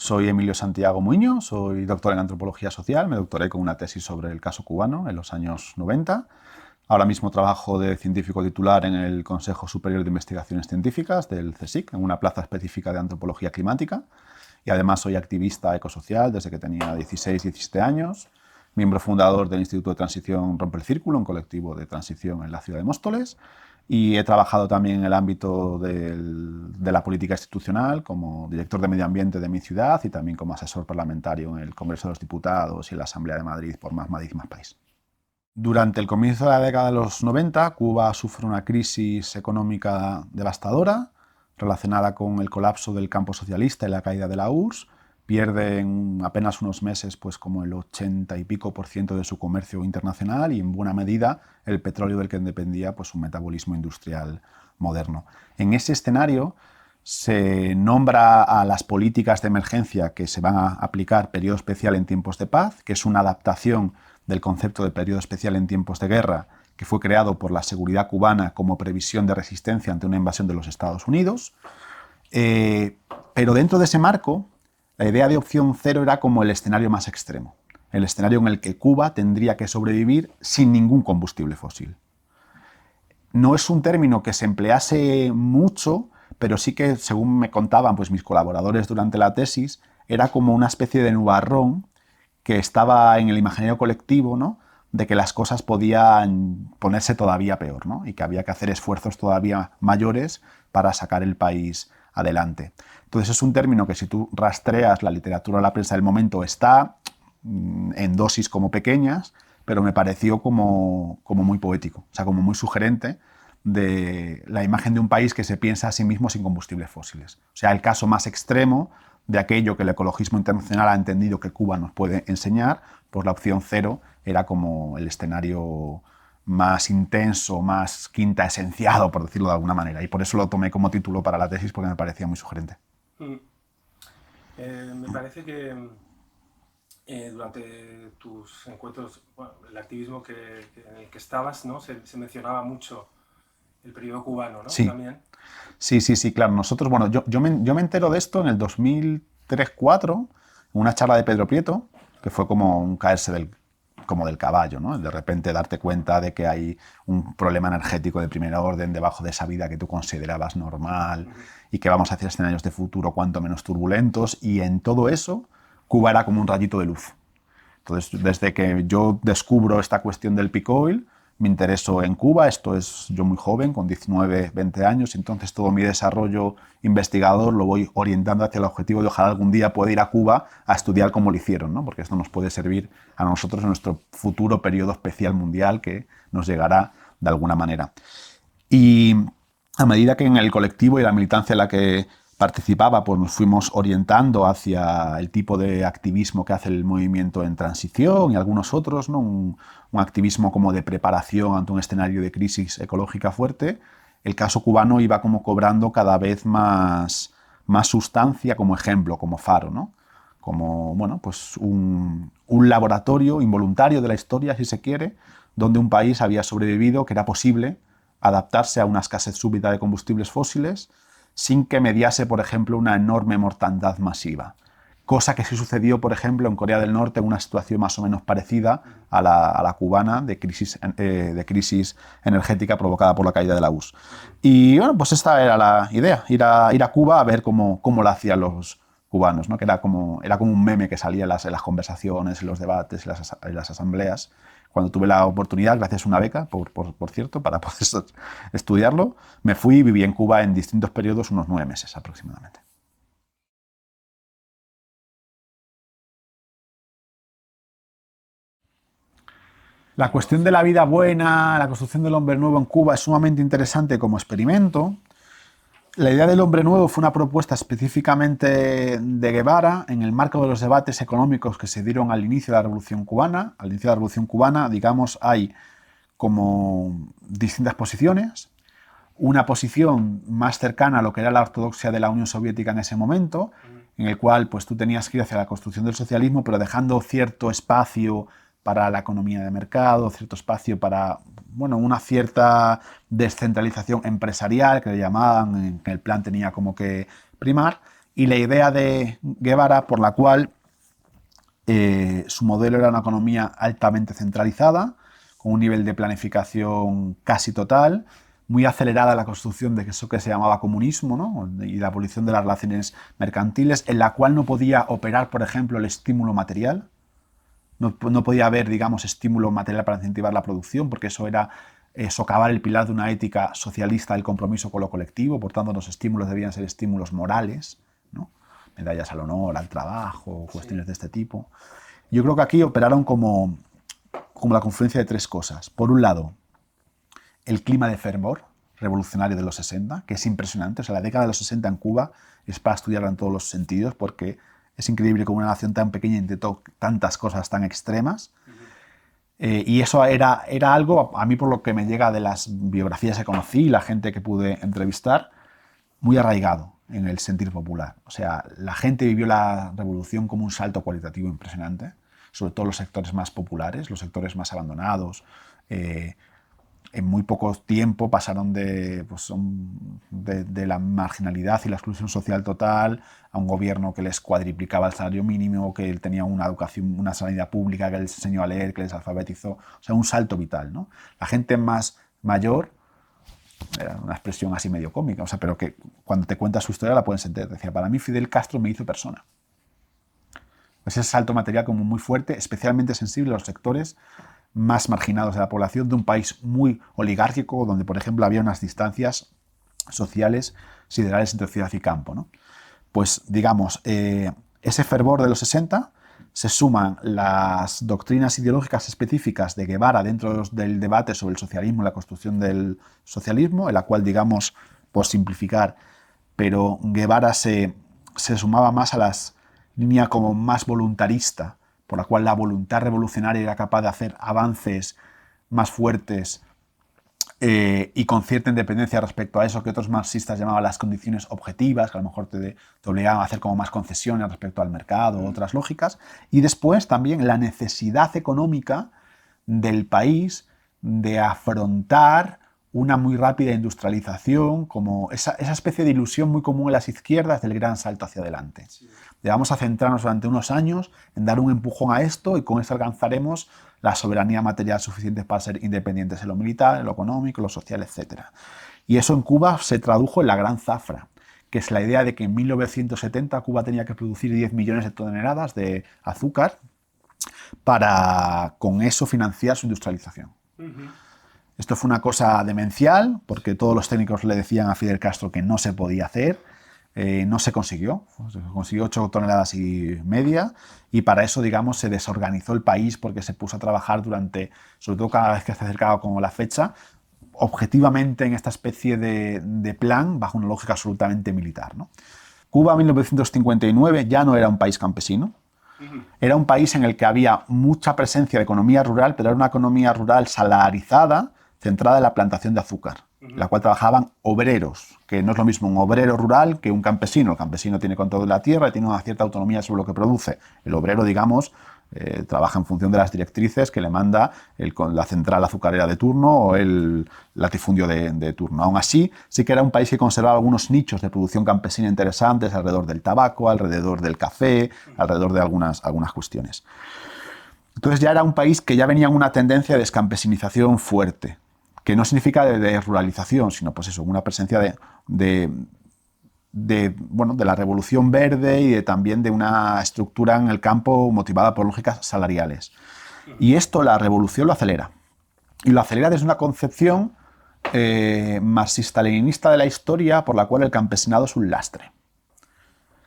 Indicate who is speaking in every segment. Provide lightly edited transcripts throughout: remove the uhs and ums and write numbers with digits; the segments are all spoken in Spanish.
Speaker 1: Soy Emilio Santiago Muiño, soy doctor en antropología social, me doctoré con una tesis sobre el caso cubano en los años 90. Ahora mismo trabajo de científico titular en el Consejo Superior de Investigaciones Científicas del CSIC, en una plaza específica de antropología climática. Y además soy activista ecosocial desde que tenía 16-17 años, miembro fundador del Instituto de Transición Rompe el Círculo, un colectivo de transición en la ciudad de Móstoles, y he trabajado también en el ámbito de la política institucional como director de medio ambiente de mi ciudad y también como asesor parlamentario en el Congreso de los Diputados y en la Asamblea de Madrid por Más Madrid, Más País. Durante el comienzo de la década de los 90, Cuba sufre una crisis económica devastadora relacionada con el colapso del campo socialista y la caída de la URSS. Pierde en apenas unos meses pues como el 80 y pico por ciento de su comercio internacional y en buena medida el petróleo del que dependía pues un metabolismo industrial moderno. En ese escenario se nombra a las políticas de emergencia que se van a aplicar periodo especial en tiempos de paz, que es una adaptación del concepto de periodo especial en tiempos de guerra que fue creado por la seguridad cubana como previsión de resistencia ante una invasión de los Estados Unidos. Pero dentro de ese marco, la idea de opción cero era como el escenario más extremo, el escenario en el que Cuba tendría que sobrevivir sin ningún combustible fósil. No es un término que se emplease mucho, pero sí que, según me contaban pues, mis colaboradores durante la tesis, era como una especie de nubarrón que estaba en el imaginario colectivo, ¿no?, de que las cosas podían ponerse todavía peor, ¿no?, y que había que hacer esfuerzos todavía mayores para sacar el país adelante. Entonces es un término que si tú rastreas la literatura o la prensa del momento está en dosis como pequeñas, pero me pareció como muy poético, o sea, como muy sugerente de la imagen de un país que se piensa a sí mismo sin combustibles fósiles. O sea, el caso más extremo de aquello que el ecologismo internacional ha entendido que Cuba nos puede enseñar, pues la opción cero era como el escenario más intenso, más quinta esenciado, por decirlo de alguna manera. Y por eso lo tomé como título para la tesis, porque me parecía muy sugerente.
Speaker 2: Me parece que durante tus encuentros, bueno, el activismo en el que estabas, ¿no? Se mencionaba mucho el periodo cubano, ¿no?
Speaker 1: Sí,
Speaker 2: También.
Speaker 1: sí, claro. Nosotros, bueno, yo me entero de esto en el 2003-2004, en una charla de Pedro Prieto, que fue como un caerse como del caballo, ¿no? De repente darte cuenta de que hay un problema energético de primer orden debajo de esa vida que tú considerabas normal y que vamos hacia escenarios de futuro cuanto menos turbulentos, y en todo eso Cuba era como un rayito de luz. Entonces, desde que yo descubro esta cuestión del peak oil, me intereso en Cuba. Esto es yo muy joven, con 19, 20 años, entonces todo mi desarrollo investigador lo voy orientando hacia el objetivo de ojalá algún día pueda ir a Cuba a estudiar cómo lo hicieron, ¿no? Porque esto nos puede servir a nosotros en nuestro futuro periodo especial mundial que nos llegará de alguna manera. Y a medida que en el colectivo y la militancia en la que participaba, pues nos fuimos orientando hacia el tipo de activismo que hace el movimiento en transición y algunos otros, ¿no? Un activismo como de preparación ante un escenario de crisis ecológica fuerte. El caso cubano iba como cobrando cada vez más sustancia como ejemplo, como faro, ¿no? Como bueno, pues un laboratorio involuntario de la historia, si se quiere, donde un país había sobrevivido, que era posible adaptarse a una escasez súbita de combustibles fósiles sin que mediase, por ejemplo, una enorme mortandad masiva. Cosa que sí sucedió, por ejemplo, en Corea del Norte, en una situación más o menos parecida a la cubana de crisis energética provocada por la caída de la URSS. Y bueno, pues esta era la idea, ir a Cuba a ver cómo lo hacían los cubanos, ¿no? Que era como un meme que salía en las conversaciones, en los debates, en las asambleas. Cuando tuve la oportunidad, gracias a una beca, por cierto, para poder estudiarlo, me fui y viví en Cuba en distintos periodos unos 9 meses aproximadamente. La cuestión de la vida buena, la construcción del hombre nuevo en Cuba es sumamente interesante como experimento. La idea del hombre nuevo fue una propuesta específicamente de Guevara en el marco de los debates económicos que se dieron al inicio de la Revolución Cubana. Al inicio de la Revolución Cubana, digamos, hay como distintas posiciones. Una posición más cercana a lo que era la ortodoxia de la Unión Soviética en ese momento, en el cual pues, tú tenías que ir hacia la construcción del socialismo, pero dejando cierto espacio para la economía de mercado, cierto espacio para una cierta descentralización empresarial, que le llamaban, que el plan tenía como que primar, y la idea de Guevara por la cual su modelo era una economía altamente centralizada, con un nivel de planificación casi total, muy acelerada la construcción de eso que se llamaba comunismo, ¿no? Y la abolición de las relaciones mercantiles, en la cual no podía operar, por ejemplo, el estímulo material. No podía haber, digamos, estímulo material para incentivar la producción, porque eso era socavar el pilar de una ética socialista del compromiso con lo colectivo. Por tanto, los estímulos debían ser estímulos morales, ¿no? Medallas al honor, al trabajo, cuestiones de este tipo. Yo creo que aquí operaron como la confluencia de tres cosas. Por un lado, el clima de fervor revolucionario de los 60, que es impresionante. O sea, la década de los 60 en Cuba es para estudiarla en todos los sentidos, porque es increíble cómo una nación tan pequeña intentó tantas cosas tan extremas. Y eso era algo, a mí por lo que me llega de las biografías que conocí y la gente que pude entrevistar, muy arraigado en el sentir popular. O sea, la gente vivió la revolución como un salto cualitativo impresionante, sobre todo los sectores más populares, los sectores más abandonados. En muy poco tiempo pasaron de la marginalidad y la exclusión social total a un gobierno que les cuadriplicaba el salario mínimo, que tenía una educación, una sanidad pública, que les enseñó a leer, que les alfabetizó. O sea, un salto vital, ¿no? La gente más mayor, era una expresión así medio cómica, o sea, pero que cuando te cuenta su historia la puedes entender. Decía, para mí Fidel Castro me hizo persona. Pues ese salto material como muy fuerte, especialmente sensible a los sectores más marginados de la población de un país muy oligárquico, donde, por ejemplo, había unas distancias sociales siderales entre ciudad y campo, ¿no? Pues, digamos, ese fervor de los 60 se suman las doctrinas ideológicas específicas de Guevara dentro del debate sobre el socialismo y la construcción del socialismo, en la cual, digamos, por simplificar, pero Guevara se sumaba más a las líneas como más voluntarista, por la cual la voluntad revolucionaria era capaz de hacer avances más fuertes y con cierta independencia respecto a eso que otros marxistas llamaban las condiciones objetivas, que a lo mejor te obligaban a hacer como más concesiones respecto al mercado o otras lógicas. Y después también la necesidad económica del país de afrontar una muy rápida industrialización, como esa especie de ilusión muy común en las izquierdas del gran salto hacia adelante. Sí. Vamos a centrarnos durante unos años en dar un empujón a esto y con esto alcanzaremos la soberanía material suficiente para ser independientes en lo militar, en lo económico, en lo social, etc. Y eso en Cuba se tradujo en la Gran Zafra, que es la idea de que en 1970 Cuba tenía que producir 10 millones de toneladas de azúcar para con eso financiar su industrialización. Esto fue una cosa demencial, porque todos los técnicos le decían a Fidel Castro que no se podía hacer. No se consiguió 8 toneladas y media, y para eso, digamos, se desorganizó el país porque se puso a trabajar durante, sobre todo cada vez que se acercaba como la fecha, objetivamente en esta especie de plan bajo una lógica absolutamente militar, ¿no? Cuba en 1959 ya no era un país campesino, era un país en el que había mucha presencia de economía rural, pero era una economía rural salarizada, centrada en la plantación de azúcar, en la cual trabajaban obreros, que no es lo mismo un obrero rural que un campesino. El campesino tiene control de la tierra y tiene una cierta autonomía sobre lo que produce. El obrero, digamos, trabaja en función de las directrices que le manda la central azucarera de turno o el latifundio de turno. Aún así, sí que era un país que conservaba algunos nichos de producción campesina interesantes alrededor del tabaco, alrededor del café, alrededor de algunas cuestiones. Entonces ya era un país que ya venía en una tendencia de descampesinización fuerte, que no significa de desruralización, sino pues eso, una presencia de la revolución verde y también de una estructura en el campo motivada por lógicas salariales. Y esto la revolución lo acelera. Y lo acelera desde una concepción marxista-leninista de la historia por la cual el campesinado es un lastre,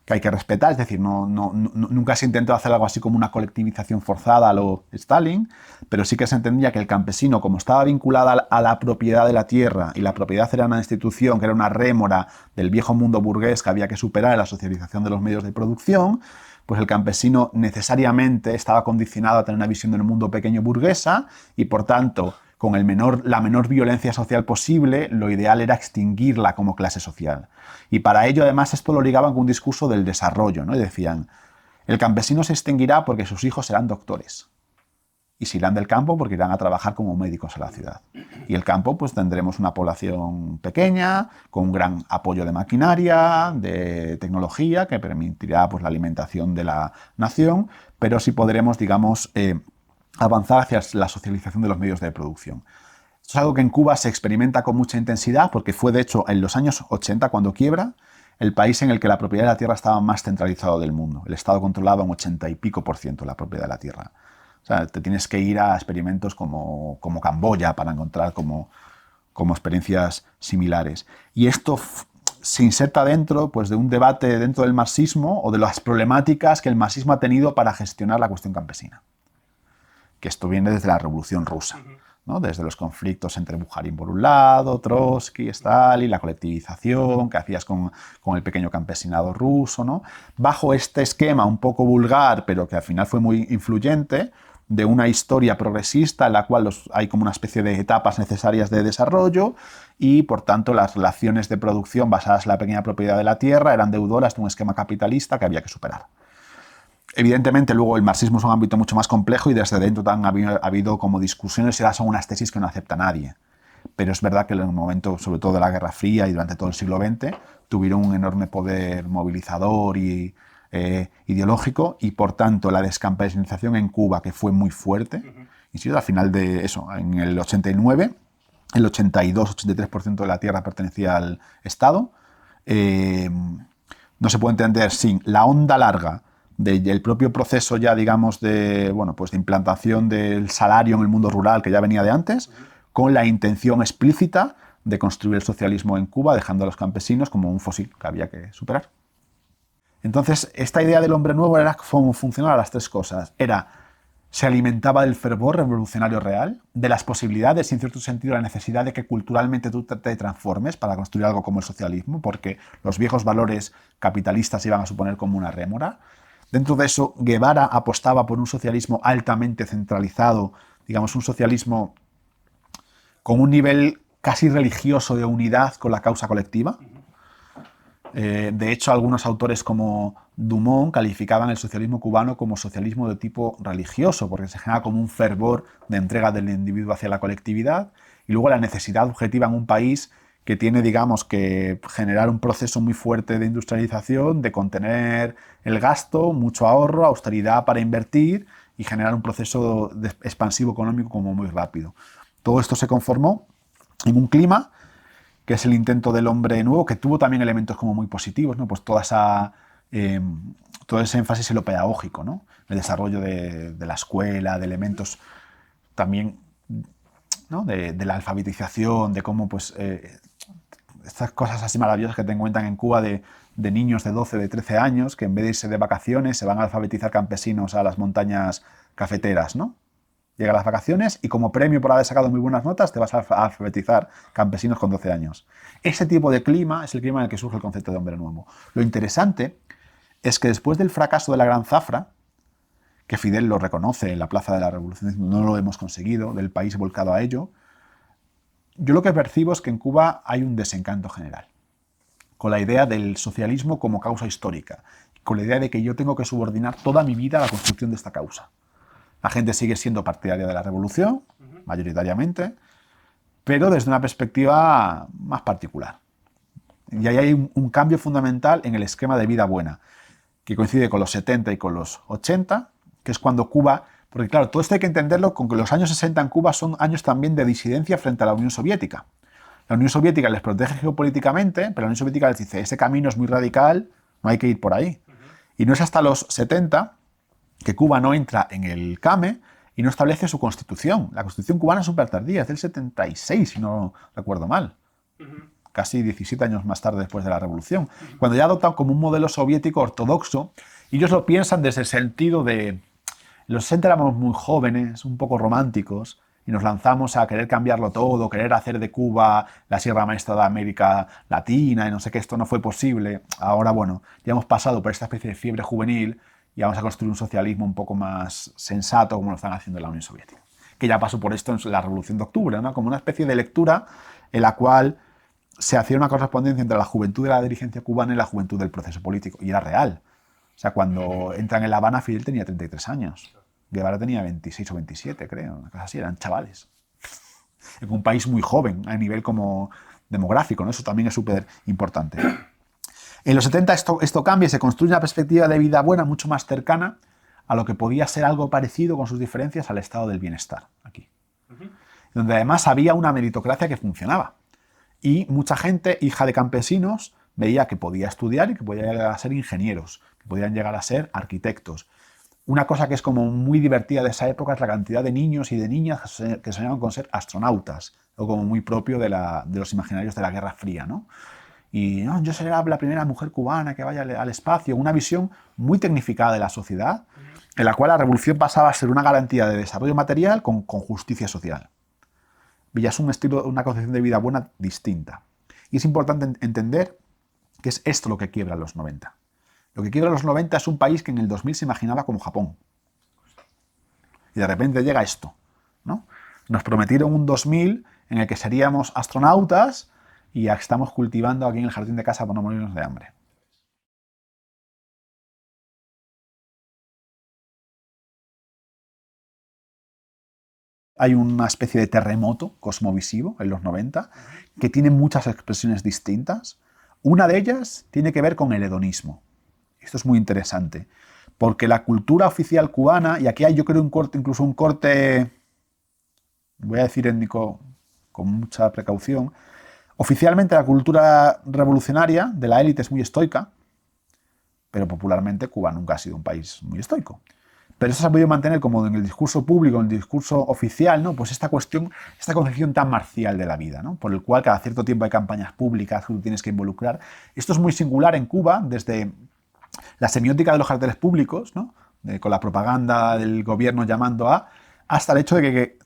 Speaker 1: que hay que respetar. Es decir, nunca se intentó hacer algo así como una colectivización forzada a lo Stalin, pero sí que se entendía que el campesino, como estaba vinculado a la propiedad de la tierra, y la propiedad era una institución que era una rémora del viejo mundo burgués que había que superar en la socialización de los medios de producción, pues el campesino necesariamente estaba condicionado a tener una visión del mundo pequeño burguesa y, por tanto, con la menor violencia social posible, lo ideal era extinguirla como clase social. Y para ello, además, esto lo ligaban con un discurso del desarrollo, ¿no? Y decían, el campesino se extinguirá porque sus hijos serán doctores. y se irán del campo porque irán a trabajar como médicos a la ciudad. Y el campo, pues tendremos una población pequeña, con un gran apoyo de maquinaria, de tecnología, que permitirá pues, la alimentación de la nación, pero sí podremos, digamos, avanzar hacia la socialización de los medios de producción. Esto es algo que en Cuba se experimenta con mucha intensidad porque fue, de hecho, en los años 80, cuando quiebra, el país en el que la propiedad de la tierra estaba más centralizado del mundo. El Estado controlaba un 80 y pico % la propiedad de la tierra. O sea, te tienes que ir a experimentos como Camboya para encontrar como experiencias similares. Y esto se inserta dentro pues, de un debate dentro del marxismo o de las problemáticas que el marxismo ha tenido para gestionar la cuestión campesina. Que esto viene desde la Revolución Rusa, ¿no? Desde los conflictos entre Bukharin por un lado, Trotsky, Stalin, la colectivización que hacías con el pequeño campesinado ruso, ¿no? Bajo este esquema un poco vulgar, pero que al final fue muy influyente, de una historia progresista en la cual hay como una especie de etapas necesarias de desarrollo y, por tanto, las relaciones de producción basadas en la pequeña propiedad de la tierra eran deudoras de un esquema capitalista que había que superar. Evidentemente, luego el marxismo es un ámbito mucho más complejo y desde dentro ha habido como discusiones y ahora son unas tesis que no acepta nadie. Pero es verdad que en el momento, sobre todo de la Guerra Fría y durante todo el siglo XX, tuvieron un enorme poder movilizador y ideológico y, por tanto, la descampesinización en Cuba, que fue muy fuerte, insisto, al final de eso, en el 89, el 82-83% de la tierra pertenecía al Estado. No se puede entender sin la onda larga del propio proceso ya, digamos, de implantación del salario en el mundo rural que ya venía de antes, con la intención explícita de construir el socialismo en Cuba, dejando a los campesinos como un fósil que había que superar. Entonces, esta idea del hombre nuevo era cómo funcionaban las tres cosas. Se alimentaba del fervor revolucionario real, de las posibilidades y, en cierto sentido, la necesidad de que culturalmente tú te transformes para construir algo como el socialismo, porque los viejos valores capitalistas iban a suponer como una rémora. Dentro de eso, Guevara apostaba por un socialismo altamente centralizado, digamos, un socialismo con un nivel casi religioso de unidad con la causa colectiva. De hecho, algunos autores como Dumont calificaban el socialismo cubano como socialismo de tipo religioso, porque se genera como un fervor de entrega del individuo hacia la colectividad y luego la necesidad objetiva en un país que tiene, digamos, que generar un proceso muy fuerte de industrialización, de contener el gasto, mucho ahorro, austeridad para invertir y generar un proceso expansivo económico como muy rápido. Todo esto se conformó en un clima que es el intento del hombre nuevo, que tuvo también elementos como muy positivos, ¿no? Pues todo ese énfasis en lo pedagógico, ¿no? El desarrollo de la escuela, de elementos también, ¿no? de la alfabetización, de cómo pues, estas cosas así maravillosas que te cuentan en Cuba de niños de 12, de 13 años que en vez de irse de vacaciones se van a alfabetizar campesinos a las montañas cafeteras, ¿no? Llegan las vacaciones y como premio por haber sacado muy buenas notas te vas a alfabetizar campesinos con 12 años. Ese tipo de clima es el clima en el que surge el concepto de hombre nuevo. Lo interesante es que después del fracaso de la Gran Zafra, que Fidel lo reconoce en la Plaza de la Revolución, no lo hemos conseguido, del país volcado a ello, yo lo que percibo es que en Cuba hay un desencanto general, con la idea del socialismo como causa histórica, con la idea de que yo tengo que subordinar toda mi vida a la construcción de esta causa. La gente sigue siendo partidaria de la revolución, mayoritariamente, pero desde una perspectiva más particular. Y ahí hay un cambio fundamental en el esquema de vida buena, que coincide con los 70 y con los 80, que es cuando Cuba... Porque claro, todo esto hay que entenderlo con que los años 60 en Cuba son años también de disidencia frente a la Unión Soviética. La Unión Soviética les protege geopolíticamente, pero la Unión Soviética les dice, ese camino es muy radical, no hay que ir por ahí. Y no es hasta los 70 que Cuba no entra en el CAME y no establece su constitución. La constitución cubana es súper tardía, es del 76, si no recuerdo mal. Casi 17 años más tarde después de la revolución. Cuando ya adoptan como un modelo soviético ortodoxo, y ellos lo piensan desde el sentido de... Los 60 éramos muy jóvenes, un poco románticos, y nos lanzamos a querer cambiarlo todo, querer hacer de Cuba la Sierra Maestra de América Latina, y no sé qué, esto no fue posible. Ahora, bueno, ya hemos pasado por esta especie de fiebre juvenil y vamos a construir un socialismo un poco más sensato, como lo están haciendo en la Unión Soviética. Que ya pasó por esto en la Revolución de Octubre, ¿no? Como una especie de lectura en la cual se hacía una correspondencia entre la juventud de la dirigencia cubana y la juventud del proceso político. Y era real. O sea, cuando entran en La Habana, Fidel tenía 33 años. Guevara tenía 26 o 27, creo, una cosa así, eran chavales. En un país muy joven a nivel como demográfico, ¿no? Eso también es súper importante. En los 70 esto cambia y se construye una perspectiva de vida buena mucho más cercana a lo que podía ser algo parecido con sus diferencias al estado del bienestar aquí. Donde además había una meritocracia que funcionaba. Y mucha gente, hija de campesinos, veía que podía estudiar y que podía llegar a ser ingenieros, que podían llegar a ser arquitectos. Una cosa que es como muy divertida de esa época es la cantidad de niños y de niñas que soñaban con ser astronautas, algo como muy propio de los imaginarios de la Guerra Fría, ¿no? Y no, yo seré la primera mujer cubana que vaya al espacio, una visión muy tecnificada de la sociedad, en la cual la revolución pasaba a ser una garantía de desarrollo material con justicia social. Y es un estilo, una concepción de vida buena distinta. Y es importante entender que es esto lo que quiebra los 90. Lo que quiebra los 90 es un país que en el 2000 se imaginaba como Japón. Y de repente llega esto, ¿no? Nos prometieron un 2000 en el que seríamos astronautas y ya estamos cultivando aquí en el jardín de casa para no morirnos de hambre. Hay una especie de terremoto cosmovisivo en los 90 que tiene muchas expresiones distintas. Una de ellas tiene que ver con el hedonismo. Esto es muy interesante, porque la cultura oficial cubana, y aquí hay yo creo incluso un corte, voy a decir étnico con mucha precaución, oficialmente la cultura revolucionaria de la élite es muy estoica, pero popularmente Cuba nunca ha sido un país muy estoico. Pero eso se ha podido mantener como en el discurso público, en el discurso oficial, ¿no? Pues esta concepción tan marcial de la vida, ¿no? Por el cual cada cierto tiempo hay campañas públicas que tú tienes que involucrar. Esto es muy singular en Cuba, desde la semiótica de los carteles públicos, ¿no? Con la propaganda del gobierno llamando hasta el hecho de que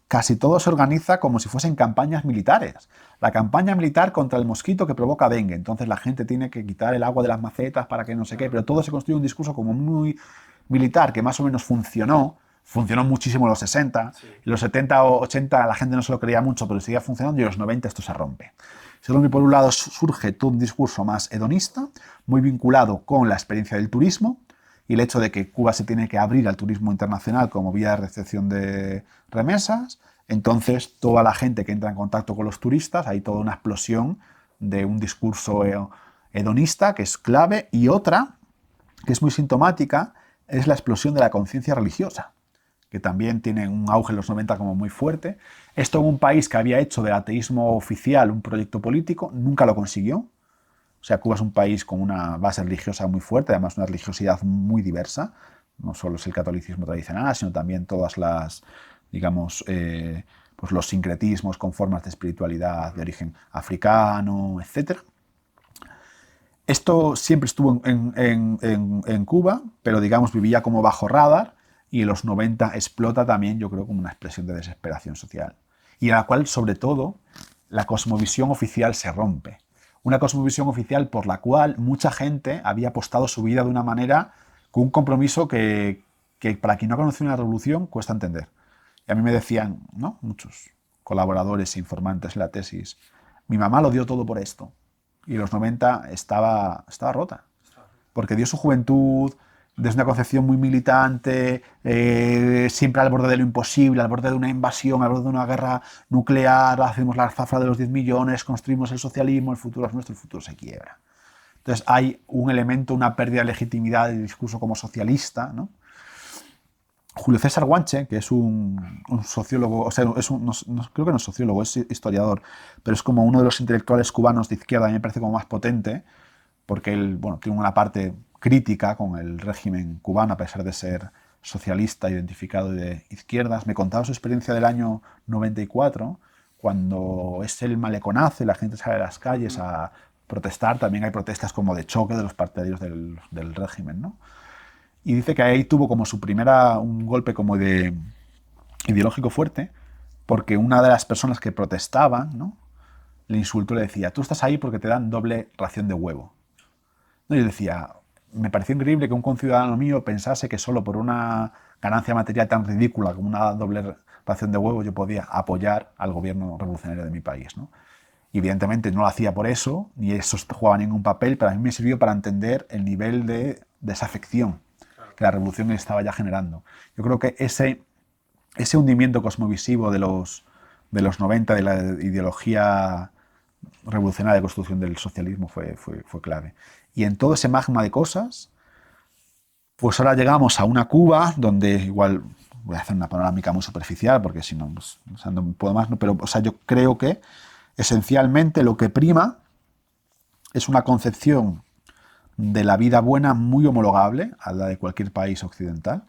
Speaker 1: casi todo se organiza como si fuesen campañas militares. La campaña militar contra el mosquito que provoca dengue. Entonces la gente tiene que quitar el agua de las macetas para que no sé qué, pero todo se construye un discurso como muy militar que más o menos funcionó muchísimo en los 60, sí. En los 70 o 80 la gente no se lo creía mucho, pero seguía funcionando, y en los 90 esto se rompe. Por un lado surge todo un discurso más hedonista, muy vinculado con la experiencia del turismo y el hecho de que Cuba se tiene que abrir al turismo internacional como vía de recepción de remesas. Entonces toda la gente que entra en contacto con los turistas, hay toda una explosión de un discurso hedonista que es clave, y otra que es muy sintomática es la explosión de la conciencia religiosa, que también tiene un auge en los 90 como muy fuerte. Esto en un país que había hecho del ateísmo oficial un proyecto político, nunca lo consiguió. O sea, Cuba es un país con una base religiosa muy fuerte, además una religiosidad muy diversa. No solo es el catolicismo tradicional, sino también todas las, digamos, pues los sincretismos con formas de espiritualidad de origen africano, etc. Esto siempre estuvo en Cuba, pero digamos vivía como bajo radar, y en los 90 explota también, yo creo, como una expresión de desesperación social. Y a la cual, sobre todo, la cosmovisión oficial se rompe. Una cosmovisión oficial por la cual mucha gente había apostado su vida de una manera, con un compromiso que para quien no ha conocido una revolución cuesta entender. Y a mí me decían, ¿no?, muchos colaboradores e informantes en la tesis, mi mamá lo dio todo por esto. Y en los 90 estaba rota, porque dio su juventud desde una concepción muy militante, siempre al borde de lo imposible, al borde de una invasión, al borde de una guerra nuclear, hacemos la zafra de los 10 millones, construimos el socialismo, el futuro es nuestro, el futuro se quiebra. Entonces hay un elemento, una pérdida de legitimidad del discurso como socialista, ¿no? Julio César Guanche, que es un sociólogo, o sea, creo que no es sociólogo, es historiador, pero es como uno de los intelectuales cubanos de izquierda, a mí me parece como más potente, porque él, bueno, tiene una parte crítica con el régimen cubano, a pesar de ser socialista, identificado de izquierdas. Me contaba su experiencia del año 94, cuando es el maleconazo y la gente sale a las calles a protestar. También hay protestas como de choque de los partidarios del régimen, ¿no? Y dice que ahí tuvo como un golpe como de ideológico fuerte, porque una de las personas que protestaban, ¿no?, le insultó, le decía, tú estás ahí porque te dan doble ración de huevo. Y yo decía, me pareció increíble que un conciudadano mío pensase que solo por una ganancia material tan ridícula como una doble ración de huevo yo podía apoyar al gobierno revolucionario de mi país, ¿no? Y evidentemente no lo hacía por eso, ni eso jugaba ningún papel, pero a mí me sirvió para entender el nivel de desafección que la revolución estaba ya generando. Yo creo que ese hundimiento cosmovisivo de los 90, de la ideología revolucionaria de construcción del socialismo fue clave. Y en todo ese magma de cosas, pues ahora llegamos a una Cuba donde igual voy a hacer una panorámica muy superficial porque si no, pues, o sea, no puedo más, ¿no? Pero o sea, yo creo que esencialmente lo que prima es una concepción de la vida buena muy homologable a la de cualquier país occidental,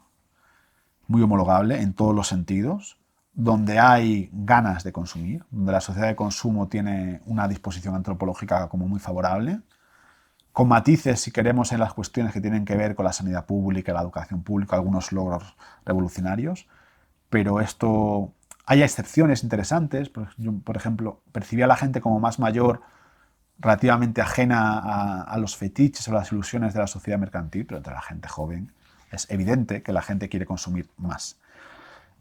Speaker 1: muy homologable en todos los sentidos, donde hay ganas de consumir, donde la sociedad de consumo tiene una disposición antropológica como muy favorable, con matices, si queremos, en las cuestiones que tienen que ver con la sanidad pública, la educación pública, algunos logros revolucionarios, pero esto, hay excepciones interesantes. Yo, por ejemplo, percibía a la gente como más mayor, relativamente ajena a los fetiches o las ilusiones de la sociedad mercantil, pero entre la gente joven es evidente que la gente quiere consumir más.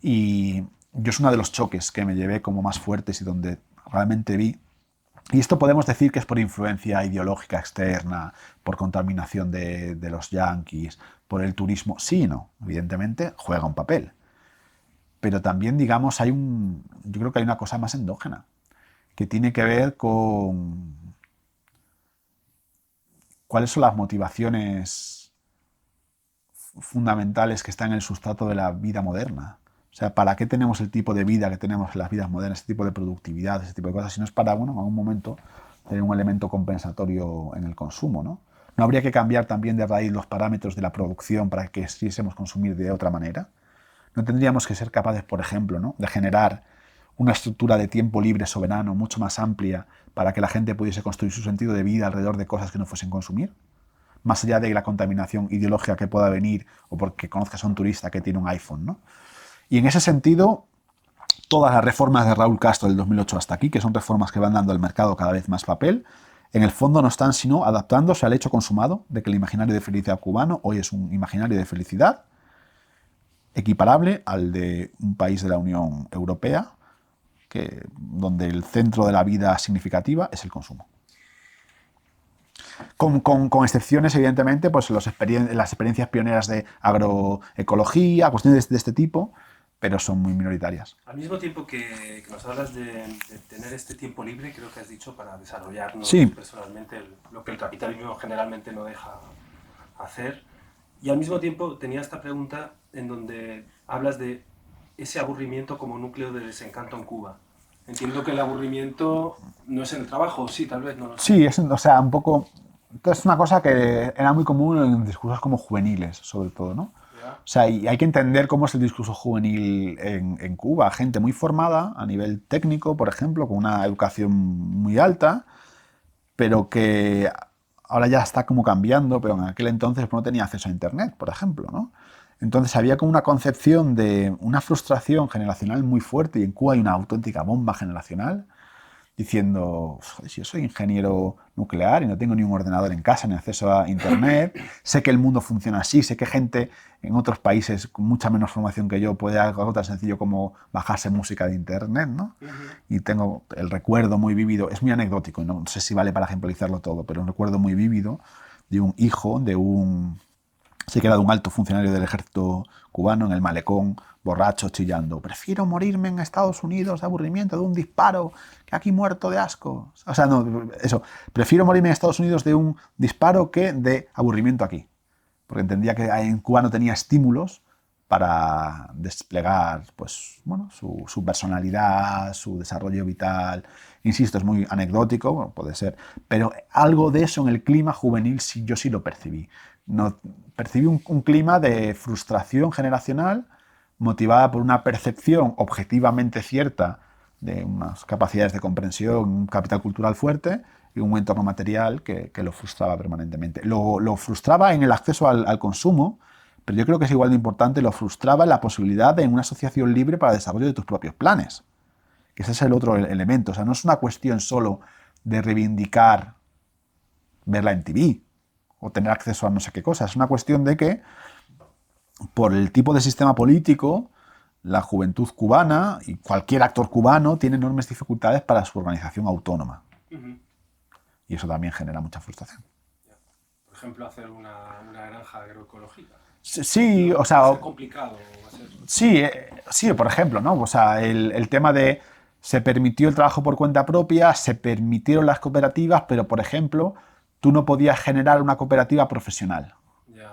Speaker 1: Y yo es uno de los choques que me llevé como más fuertes y donde realmente vi. Y esto podemos decir que es por influencia ideológica externa, por contaminación de los yanquis, por el turismo. Sí y no, evidentemente juega un papel. Pero también, digamos, yo creo que hay una cosa más endógena, que tiene que ver con cuáles son las motivaciones fundamentales que están en el sustrato de la vida moderna. O sea, ¿para qué tenemos el tipo de vida que tenemos en las vidas modernas, ese tipo de productividad, ese tipo de cosas? Si no es para, bueno, en algún momento tener un elemento compensatorio en el consumo, ¿no? ¿No habría que cambiar también de raíz los parámetros de la producción para que quisiésemos consumir de otra manera? ¿No tendríamos que ser capaces, por ejemplo, ¿no?, de generar una estructura de tiempo libre soberano mucho más amplia para que la gente pudiese construir su sentido de vida alrededor de cosas que no fuesen consumir? Más allá de la contaminación ideológica que pueda venir o porque conozcas a un turista que tiene un iPhone, ¿no? Y en ese sentido, todas las reformas de Raúl Castro del 2008 hasta aquí, que son reformas que van dando al mercado cada vez más papel, en el fondo no están sino adaptándose al hecho consumado de que el imaginario de felicidad cubano hoy es un imaginario de felicidad equiparable al de un país de la Unión Europea, donde el centro de la vida significativa es el consumo. Con excepciones, evidentemente, pues las experiencias pioneras de agroecología, cuestiones de este tipo, pero son muy minoritarias.
Speaker 2: Al mismo tiempo que nos hablas de tener este tiempo libre, creo que has dicho, para desarrollarnos personalmente, lo que el capitalismo generalmente no deja hacer. Y al mismo tiempo tenía esta pregunta en donde hablas de ese aburrimiento como núcleo de desencanto en Cuba. Entiendo que el aburrimiento no es en el trabajo, sí, tal vez, no lo sé.
Speaker 1: Sí, o sea, un poco. Entonces, es una cosa que era muy común en discursos como juveniles, sobre todo, ¿no? O sea, y hay que entender cómo es el discurso juvenil en Cuba. Gente muy formada a nivel técnico, por ejemplo, con una educación muy alta, pero que ahora ya está como cambiando, pero en aquel entonces no tenía acceso a Internet, por ejemplo, ¿no? Entonces había como una concepción de una frustración generacional muy fuerte, y en Cuba hay una auténtica bomba generacional, diciendo, si yo soy ingeniero nuclear y no tengo ni un ordenador en casa ni acceso a Internet, sé que el mundo funciona así, sé que gente en otros países con mucha menos formación que yo puede hacer algo tan sencillo como bajarse música de Internet, ¿no? Y tengo el recuerdo muy vívido, es muy anecdótico, y no sé si vale para ejemplarizarlo todo, pero un recuerdo muy vívido de un hijo de sé que era de un alto funcionario del ejército cubano en el malecón, borracho, chillando: prefiero morirme en Estados Unidos de aburrimiento, de un disparo, que aquí muerto de asco. O sea, no, eso, prefiero morirme en Estados Unidos de un disparo que de aburrimiento aquí. Porque entendía que en Cuba no tenía estímulos para desplegar, pues, bueno, su personalidad, su desarrollo vital. Insisto, es muy anecdótico, bueno, puede ser, pero algo de eso en el clima juvenil yo sí lo percibí. No, percibí un clima de frustración generacional motivada por una percepción objetivamente cierta de unas capacidades de comprensión, un capital cultural fuerte y un entorno material que lo frustraba permanentemente. Lo frustraba en el acceso al consumo, pero yo creo que es igual de importante, lo frustraba en la posibilidad de una asociación libre para el desarrollo de tus propios planes. Que ese es el otro elemento. O sea, no es una cuestión solo de reivindicar verla en TV o tener acceso a no sé qué cosa. Es una cuestión de que, por el tipo de sistema político, la juventud cubana y cualquier actor cubano tiene enormes dificultades para su organización autónoma. Y eso también genera mucha frustración.
Speaker 2: Por ejemplo, hacer una granja agroecológica.
Speaker 1: Sí, o sea...
Speaker 2: Va a ser complicado.
Speaker 1: Sí, por ejemplo, ¿no? O sea, el tema de se permitió el trabajo por cuenta propia, se permitieron las cooperativas, pero, por ejemplo, tú no podías generar una cooperativa profesional.
Speaker 2: Ya.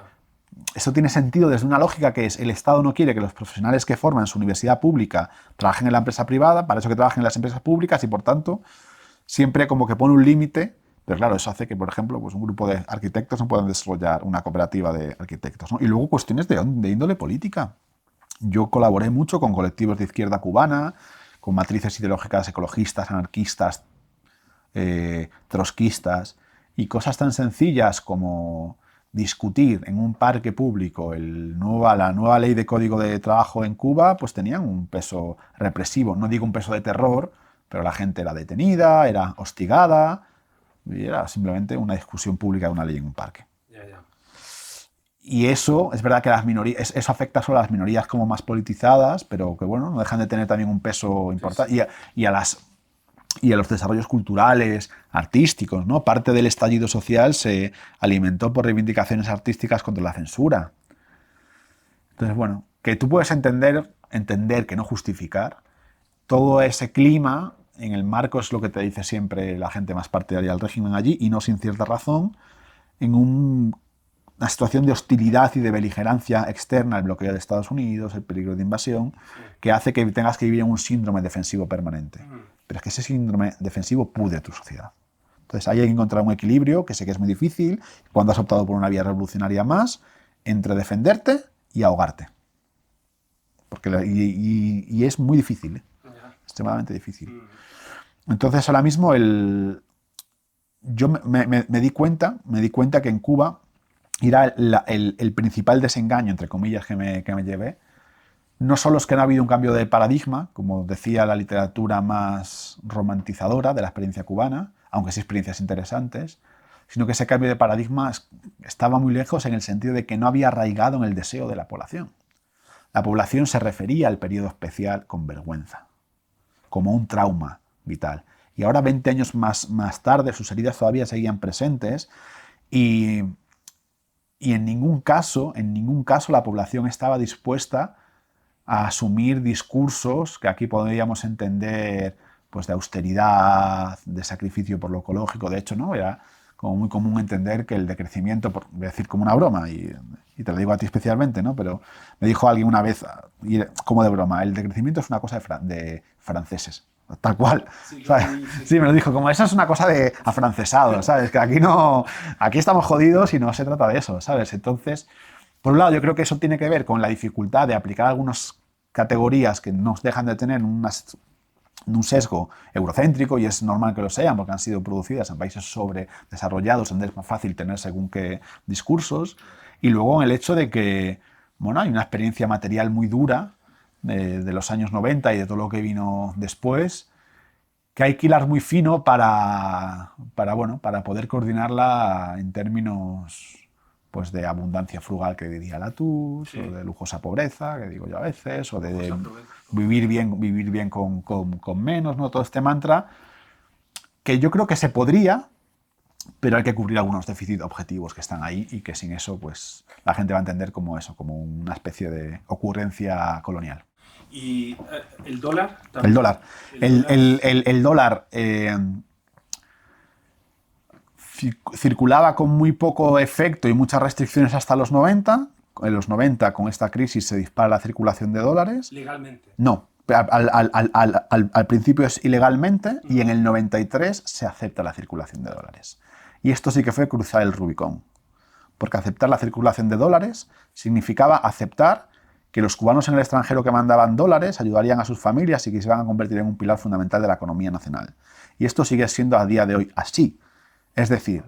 Speaker 1: Eso tiene sentido desde una lógica que es el Estado no quiere que los profesionales que forman su universidad pública trabajen en la empresa privada, para eso que trabajen en las empresas públicas y, por tanto, siempre como que pone un límite. Pero claro, eso hace que, por ejemplo, pues un grupo de arquitectos no puedan desarrollar una cooperativa de arquitectos, ¿no? Y luego cuestiones de índole política. Yo colaboré mucho con colectivos de izquierda cubana, con matrices ideológicas ecologistas, anarquistas, trotskistas, y cosas tan sencillas como discutir en un parque público la nueva ley de código de trabajo en Cuba, pues tenían un peso represivo. No digo un peso de terror, pero la gente era detenida, era hostigada, y era simplemente una discusión pública de una ley en un parque.
Speaker 2: Ya.
Speaker 1: Y eso, es verdad que las minorías, eso afecta solo a las minorías como más politizadas, pero que bueno, no dejan de tener también un peso importante. Sí. Y a los desarrollos culturales, artísticos, ¿no? Parte del estallido social se alimentó por reivindicaciones artísticas contra la censura. Entonces, bueno, que tú puedes entender, que no justificar, todo ese clima en el marco es lo que te dice siempre la gente más partidaria del régimen allí, y no sin cierta razón, en una situación de hostilidad y de beligerancia externa, el bloqueo de Estados Unidos, el peligro de invasión, que hace que tengas que vivir en un síndrome defensivo permanente. Pero es que ese síndrome defensivo pudre tu sociedad. Entonces ahí hay que encontrar un equilibrio, que sé que es muy difícil, cuando has optado por una vía revolucionaria más, entre defenderte y ahogarte. Y es muy difícil, ¿eh? Extremadamente difícil. Entonces ahora mismo yo me di cuenta que en Cuba era el principal desengaño, entre comillas, que me llevé. No solo es que no ha habido un cambio de paradigma, como decía la literatura más romantizadora de la experiencia cubana, aunque sí experiencias interesantes, sino que ese cambio de paradigma estaba muy lejos en el sentido de que no había arraigado en el deseo de la población. La población se refería al periodo especial con vergüenza, como un trauma vital. Y ahora, 20 años más tarde, sus heridas todavía seguían presentes y en ningún caso la población estaba dispuesta a asumir discursos que aquí podríamos entender pues de austeridad, de sacrificio por lo ecológico. De hecho, ¿no? Era como muy común entender que el decrecimiento, voy a decir como una broma, y te lo digo a ti especialmente, ¿no? Pero me dijo alguien una vez, como de broma, el decrecimiento es una cosa de franceses. Tal cual. Sí, me lo dijo, como eso es una cosa de afrancesado, ¿sabes? Que aquí estamos jodidos y no se trata de eso, ¿sabes? Entonces, por un lado, yo creo que eso tiene que ver con la dificultad de aplicar algunas categorías que nos dejan de tener un sesgo eurocéntrico, y es normal que lo sean porque han sido producidas en países sobredesarrollados donde es más fácil tener según qué discursos. Y luego en el hecho de que, bueno, hay una experiencia material muy dura de los años 90 y de todo lo que vino después, que hay que hilar muy fino para poder coordinarla en términos pues de abundancia frugal, que diría Latouche, sí, o de lujosa pobreza, que digo yo a veces, o de vivir bien con menos, ¿no? Todo este mantra, que yo creo que se podría, pero hay que cubrir algunos déficits objetivos que están ahí y que sin eso pues la gente va a entender como eso, como una especie de ocurrencia colonial.
Speaker 2: ¿Y el dólar?
Speaker 1: El dólar. El dólar circulaba con muy poco efecto y muchas restricciones hasta los 90. En los 90, con esta crisis, se dispara la circulación de dólares.
Speaker 2: ¿Legalmente?
Speaker 1: No. Al principio es ilegalmente, y en el 93 se acepta la circulación de dólares. Y esto sí que fue cruzar el Rubicón. Porque aceptar la circulación de dólares significaba aceptar que los cubanos en el extranjero que mandaban dólares ayudarían a sus familias y que se iban a convertir en un pilar fundamental de la economía nacional. Y esto sigue siendo a día de hoy así. Es decir,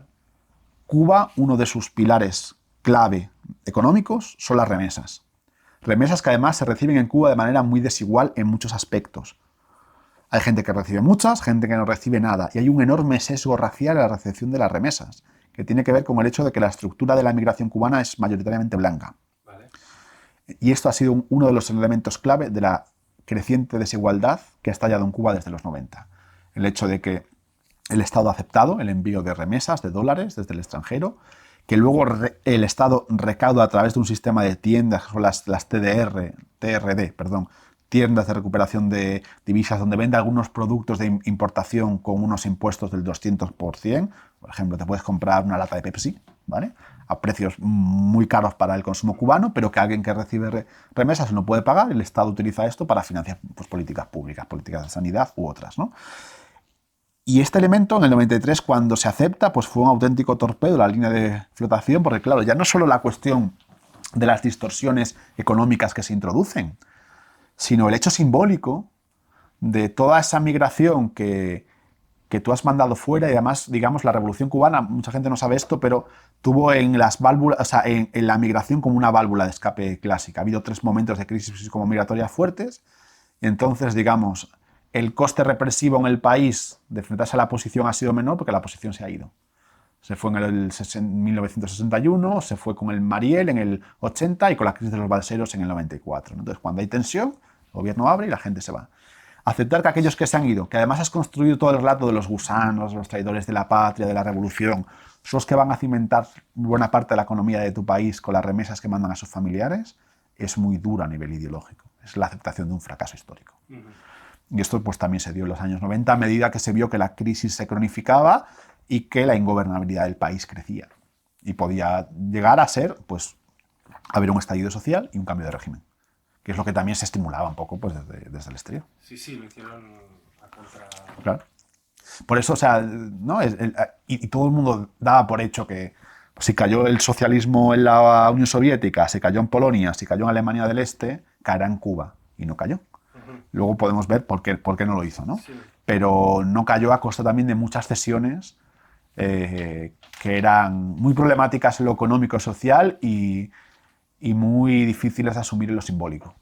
Speaker 1: Cuba, uno de sus pilares clave económicos son las remesas. Remesas que además se reciben en Cuba de manera muy desigual en muchos aspectos. Hay gente que recibe muchas, gente que no recibe nada, y hay un enorme sesgo racial en la recepción de las remesas, que tiene que ver con el hecho de que la estructura de la migración cubana es mayoritariamente blanca. Vale. Y esto ha sido uno de los elementos clave de la creciente desigualdad que ha estallado en Cuba desde los 90. El hecho de que el Estado ha aceptado el envío de remesas, de dólares, desde el extranjero, que luego el Estado recauda a través de un sistema de tiendas, que son las TRD, perdón, tiendas de recuperación de divisas, donde vende algunos productos de importación con unos impuestos del 200%. Por ejemplo, te puedes comprar una lata de Pepsi, ¿vale?, a precios muy caros para el consumo cubano, pero que alguien que recibe remesas no puede pagar. El Estado utiliza esto para financiar, pues, políticas públicas, políticas de sanidad u otras, ¿no? Y este elemento, en el 93, cuando se acepta, pues fue un auténtico torpedo la línea de flotación, porque claro, ya no solo la cuestión de las distorsiones económicas que se introducen, sino el hecho simbólico de toda esa migración que tú has mandado fuera. Y además, digamos, la Revolución Cubana, mucha gente no sabe esto, pero tuvo en las válvulas, o sea, en la migración como una válvula de escape clásica. Ha habido 3 momentos de crisis como migratorias fuertes, y entonces, digamos, el coste represivo en el país de enfrentarse a la oposición ha sido menor porque la oposición se ha ido. Se fue en el 1961, se fue con el Mariel en el 80 y con la crisis de los balseros en el 94. Entonces, cuando hay tensión, el gobierno abre y la gente se va. Aceptar que aquellos que se han ido, que además has construido todo el relato de los gusanos, los traidores de la patria, de la revolución, son los que van a cimentar buena parte de la economía de tu país con las remesas que mandan a sus familiares, es muy duro a nivel ideológico. Es la aceptación de un fracaso histórico. Y esto pues también se dio en los años 90 a medida que se vio que la crisis se cronificaba y que la ingobernabilidad del país crecía. Y podía llegar a ser, pues, haber un estallido social y un cambio de régimen, que es lo que también se estimulaba un poco, pues, desde el exterior.
Speaker 2: Sí, lo hicieron a contra...
Speaker 1: Claro. Por eso, o sea, ¿no? Y todo el mundo daba por hecho que si cayó el socialismo en la Unión Soviética, si cayó en Polonia, si cayó en Alemania del Este, caerá en Cuba. Y no cayó. Luego podemos ver por qué no lo hizo, ¿no?
Speaker 2: Sí.
Speaker 1: Pero no cayó a costa también de muchas cesiones que eran muy problemáticas en lo económico y social y muy difíciles de asumir en lo simbólico.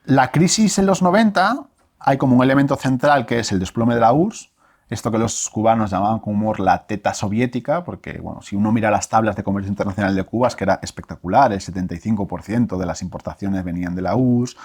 Speaker 1: La crisis en los 90, hay como un elemento central que es el desplome de la URSS, esto que los cubanos llamaban con humor la teta soviética, porque bueno, si uno mira las tablas de comercio internacional de Cuba, es que era espectacular, el 75% de las importaciones venían de la URSS,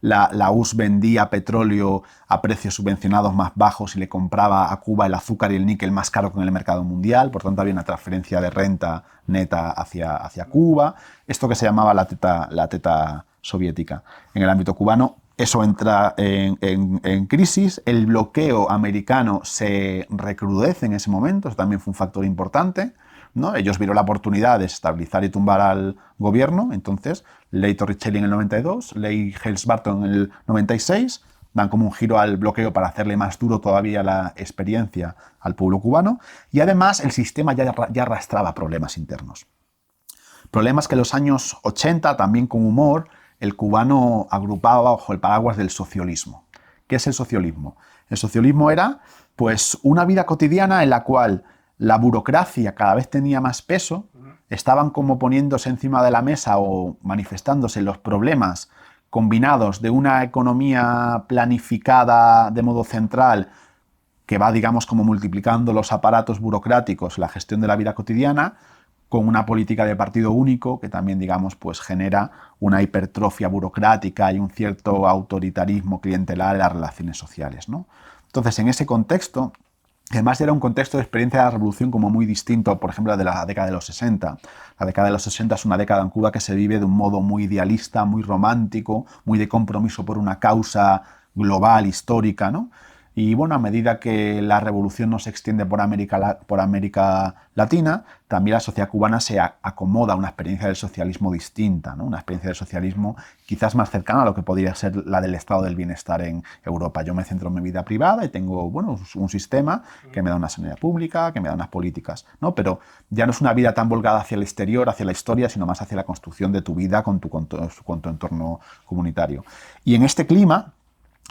Speaker 1: la URSS vendía petróleo a precios subvencionados más bajos y le compraba a Cuba el azúcar y el níquel más caro que en el mercado mundial, por tanto había una transferencia de renta neta hacia Cuba, esto que se llamaba la teta soviética. En el ámbito cubano, eso entra en crisis, el bloqueo americano se recrudece en ese momento, eso también fue un factor importante, ¿no? Ellos vieron la oportunidad de estabilizar y tumbar al gobierno, entonces ley Torricelli en el 92, ley Helms-Burton en el 96, dan como un giro al bloqueo para hacerle más duro todavía la experiencia al pueblo cubano, y además el sistema ya arrastraba problemas internos. Problemas que en los años 80, también con humor, el cubano agrupaba bajo el paraguas del socialismo. ¿Qué es el socialismo? El socialismo era, pues, una vida cotidiana en la cual la burocracia cada vez tenía más peso, estaban como poniéndose encima de la mesa o manifestándose los problemas combinados de una economía planificada de modo central que va, digamos, como multiplicando los aparatos burocráticos, la gestión de la vida cotidiana, con una política de partido único que también, digamos, pues genera una hipertrofia burocrática y un cierto autoritarismo clientelar en las relaciones sociales, ¿no? Entonces, en ese contexto, además era un contexto de experiencia de la revolución como muy distinto, por ejemplo, de la década de los 60. La década de los 60 es una década en Cuba que se vive de un modo muy idealista, muy romántico, muy de compromiso por una causa global, histórica, ¿no? Y bueno, a medida que la revolución no se extiende por América Latina, también la sociedad cubana se acomoda a una experiencia del socialismo distinta, ¿no? Una experiencia del socialismo quizás más cercana a lo que podría ser la del estado del bienestar en Europa. Yo me centro en mi vida privada y tengo, bueno, un sistema que me da una sanidad pública, que me da unas políticas, ¿no? Pero ya no es una vida tan volcada hacia el exterior, hacia la historia, sino más hacia la construcción de tu vida con tu entorno comunitario. Y en este clima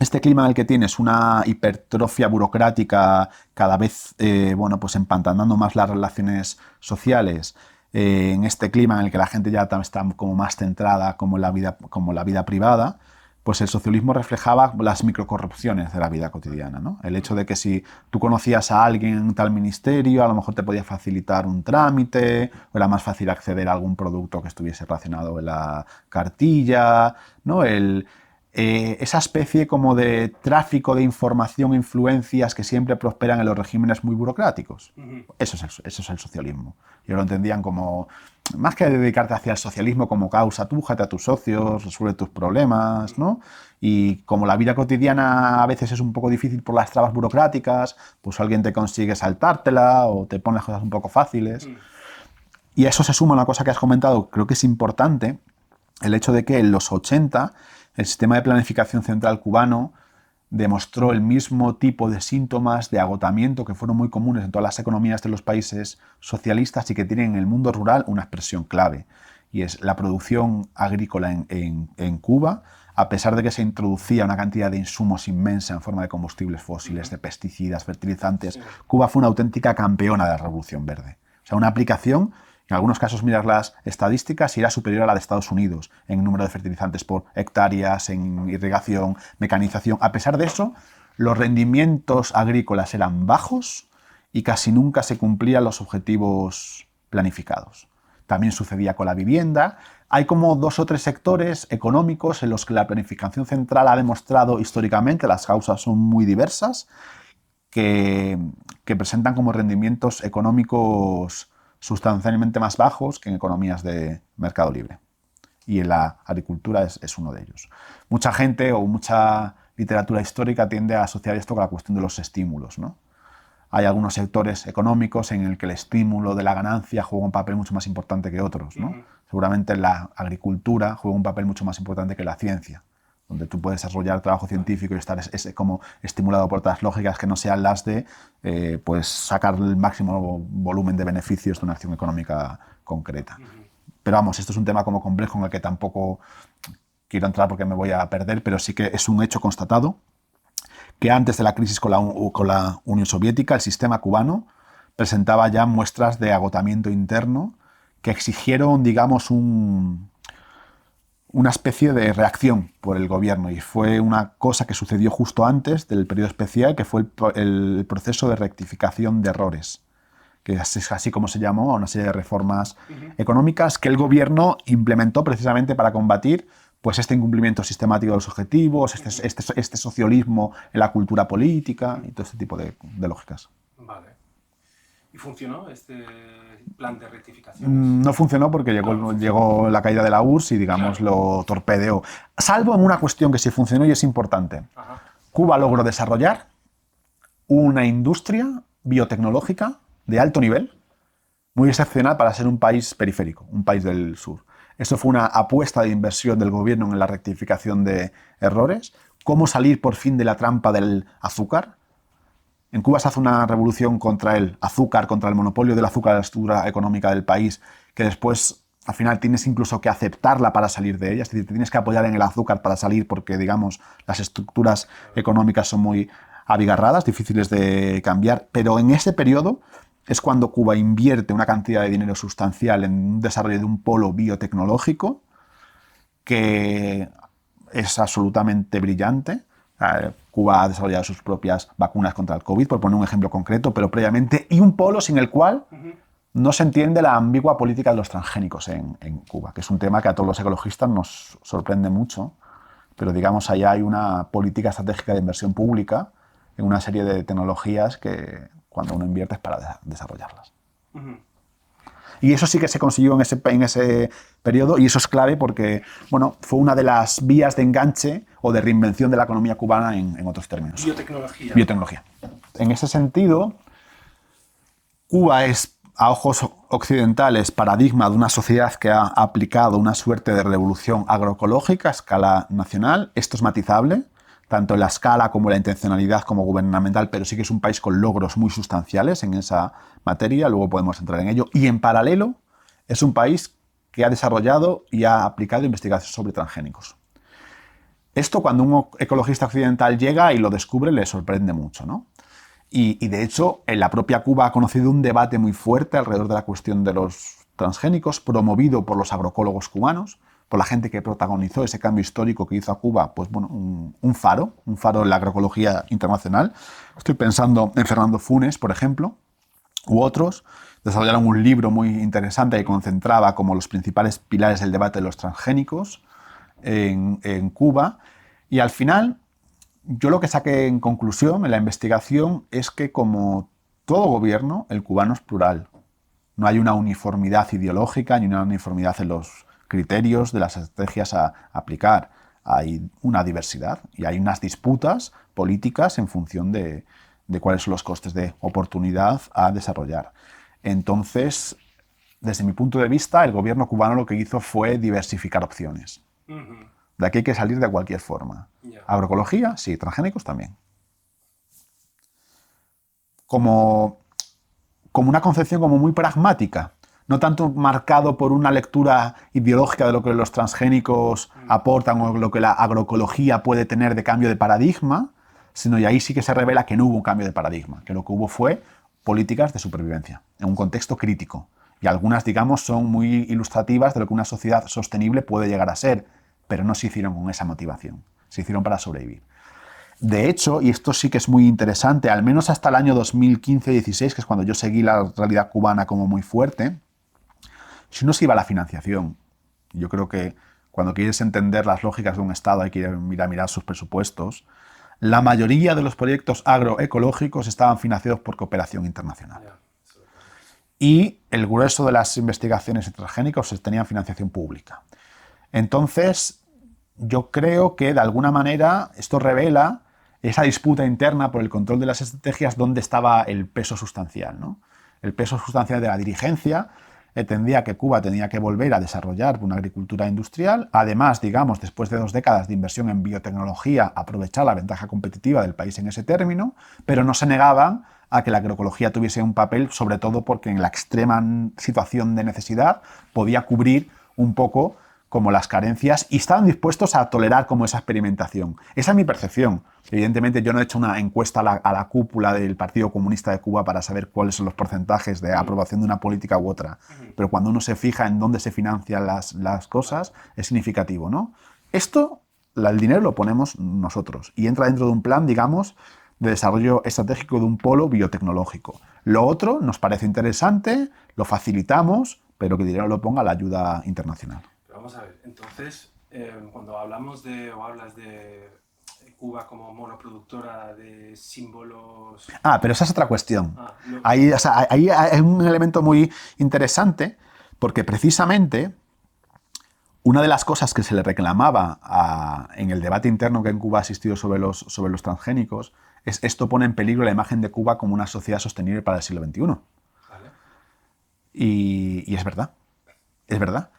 Speaker 1: en el que tienes una hipertrofia burocrática cada vez bueno, pues empantanando más las relaciones sociales, en este clima en el que la gente ya está como más centrada como la vida privada, pues el socialismo reflejaba las microcorrupciones de la vida cotidiana, ¿no? El hecho de que si tú conocías a alguien en tal ministerio, a lo mejor te podía facilitar un trámite, o era más fácil acceder a algún producto que estuviese relacionado en la cartilla, ¿no? esa especie como de tráfico de información e influencias que siempre prosperan en los regímenes muy burocráticos. Eso es el socialismo. Ellos lo entendían como, más que dedicarte hacia el socialismo como causa, tú búscate a tus socios, resuelve tus problemas, ¿no? Y como la vida cotidiana a veces es un poco difícil por las trabas burocráticas, pues alguien te consigue saltártela o te pone las cosas un poco fáciles. Y a eso se suma una cosa que has comentado, creo que es importante, el hecho de que en los 80 el sistema de planificación central cubano demostró el mismo tipo de síntomas de agotamiento que fueron muy comunes en todas las economías de los países socialistas y que tienen en el mundo rural una expresión clave. Y es la producción agrícola en Cuba, a pesar de que se introducía una cantidad de insumos inmensa en forma de combustibles fósiles, de pesticidas, fertilizantes, Cuba fue una auténtica campeona de la Revolución Verde. O sea, una aplicación. En algunos casos, miras las estadísticas y era superior a la de Estados Unidos en número de fertilizantes por hectáreas, en irrigación, mecanización. A pesar de eso, los rendimientos agrícolas eran bajos y casi nunca se cumplían los objetivos planificados. También sucedía con la vivienda. Hay como 2 o 3 sectores económicos en los que la planificación central ha demostrado históricamente, las causas son muy diversas, que presentan como rendimientos económicos sustancialmente más bajos que en economías de mercado libre. Y en la agricultura es uno de ellos. Mucha gente o mucha literatura histórica tiende a asociar esto con la cuestión de los estímulos, ¿no? Hay algunos sectores económicos en el que el estímulo de la ganancia juega un papel mucho más importante que otros, ¿no? Seguramente la agricultura juega un papel mucho más importante que la ciencia, donde tú puedes desarrollar trabajo científico y estar como estimulado por otras lógicas que no sean las de pues sacar el máximo volumen de beneficios de una acción económica concreta. Pero vamos, esto es un tema como complejo en el que tampoco quiero entrar porque me voy a perder, pero sí que es un hecho constatado que antes de la crisis con la Unión Soviética, el sistema cubano presentaba ya muestras de agotamiento interno que exigieron, digamos, una especie de reacción por el gobierno, y fue una cosa que sucedió justo antes del periodo especial, que fue el proceso de rectificación de errores, que es así como se llamó a una serie de reformas económicas que el gobierno implementó precisamente para combatir pues este incumplimiento sistemático de los objetivos, este socialismo en la cultura política y todo este tipo de lógicas.
Speaker 2: Vale. ¿Y funcionó este plan de rectificación?
Speaker 1: No funcionó porque llegó la caída de la URSS y, digamos, lo torpedeó. Salvo en una cuestión que sí funcionó y es importante. Cuba logró desarrollar una industria biotecnológica de alto nivel, muy excepcional para ser un país periférico, un país del sur. Esto fue una apuesta de inversión del gobierno en la rectificación de errores. ¿Cómo salir por fin de la trampa del azúcar? En Cuba se hace una revolución contra el azúcar, contra el monopolio del azúcar en la estructura económica del país, que después, al final, tienes incluso que aceptarla para salir de ella. Es decir, te tienes que apoyar en el azúcar para salir porque, digamos, las estructuras económicas son muy abigarradas, difíciles de cambiar. Pero en ese periodo es cuando Cuba invierte una cantidad de dinero sustancial en un desarrollo de un polo biotecnológico que es absolutamente brillante. Cuba ha desarrollado sus propias vacunas contra el COVID, por poner un ejemplo concreto, pero previamente, y un polo sin el cual no se entiende la ambigua política de los transgénicos en Cuba, que es un tema que a todos los ecologistas nos sorprende mucho, pero digamos, allá hay una política estratégica de inversión pública en una serie de tecnologías que cuando uno invierte es para desarrollarlas. Y eso sí que se consiguió en ese periodo, y eso es clave porque, bueno, fue una de las vías de enganche o de reinvención de la economía cubana en otros términos.
Speaker 2: Biotecnología.
Speaker 1: Biotecnología. En ese sentido, Cuba es, a ojos occidentales, paradigma de una sociedad que ha aplicado una suerte de revolución agroecológica a escala nacional. Esto es matizable, tanto en la escala como en la intencionalidad como gubernamental, pero sí que es un país con logros muy sustanciales en esa materia, luego podemos entrar en ello. Y en paralelo, es un país que ha desarrollado y ha aplicado investigación sobre transgénicos. Esto, cuando un ecologista occidental llega y lo descubre, le sorprende mucho, ¿no? Y de hecho, en la propia Cuba ha conocido un debate muy fuerte alrededor de la cuestión de los transgénicos, promovido por los agroecólogos cubanos, por la gente que protagonizó ese cambio histórico que hizo a Cuba, pues bueno, un faro en la agroecología internacional. Estoy pensando en Fernando Funes, por ejemplo, u otros. Desarrollaron un libro muy interesante que concentraba como los principales pilares del debate de los transgénicos en Cuba. Y al final, yo lo que saqué en conclusión en la investigación es que, como todo gobierno, el cubano es plural. No hay una uniformidad ideológica ni una uniformidad en los criterios de las estrategias a aplicar. Hay una diversidad y hay unas disputas políticas en función de cuáles son los costes de oportunidad a desarrollar. Entonces, desde mi punto de vista, el gobierno cubano lo que hizo fue diversificar opciones. De aquí hay que salir de cualquier forma. Agroecología, sí, transgénicos también. Como una concepción como muy pragmática, no tanto marcado por una lectura ideológica de lo que los transgénicos aportan o lo que la agroecología puede tener de cambio de paradigma, sino y ahí sí que se revela que no hubo un cambio de paradigma, que lo que hubo fue políticas de supervivencia, en un contexto crítico. Y algunas, digamos, son muy ilustrativas de lo que una sociedad sostenible puede llegar a ser, pero no se hicieron con esa motivación, se hicieron para sobrevivir. De hecho, y esto sí que es muy interesante, al menos hasta el año 2015-16, que es cuando yo seguí la realidad cubana como muy fuerte, si uno se iba a la financiación, yo creo que cuando quieres entender las lógicas de un Estado hay que ir a mirar sus presupuestos, la mayoría de los proyectos agroecológicos estaban financiados por cooperación internacional. Y el grueso de las investigaciones en transgénicos tenían financiación pública. Entonces, yo creo que de alguna manera esto revela esa disputa interna por el control de las estrategias, donde estaba el peso sustancial, ¿no? El peso sustancial de la dirigencia entendía que Cuba tenía que volver a desarrollar una agricultura industrial, además, digamos, después de 2 décadas de inversión en biotecnología, aprovechar la ventaja competitiva del país en ese término, pero no se negaban a que la agroecología tuviese un papel, sobre todo porque en la extrema situación de necesidad podía cubrir un poco como las carencias y estaban dispuestos a tolerar como esa experimentación. Esa es mi percepción. Evidentemente yo no he hecho una encuesta a la cúpula del Partido Comunista de Cuba para saber cuáles son los porcentajes de aprobación de una política u otra, pero cuando uno se fija en dónde se financian las cosas, es significativo, ¿no? Esto, el dinero lo ponemos nosotros y entra dentro de un plan, digamos, de desarrollo estratégico de un polo biotecnológico. Lo otro nos parece interesante, lo facilitamos, pero que el dinero lo ponga la ayuda internacional.
Speaker 2: Vamos a ver, entonces, cuando hablamos o hablas de Cuba como monoproductora de símbolos...
Speaker 1: Pero esa es otra cuestión. Ahí hay un elemento muy interesante, porque precisamente una de las cosas que se le reclamaba en el debate interno que en Cuba ha existido sobre los transgénicos es esto pone en peligro la imagen de Cuba como una sociedad sostenible para el siglo XXI. Vale. Y es verdad, es verdad.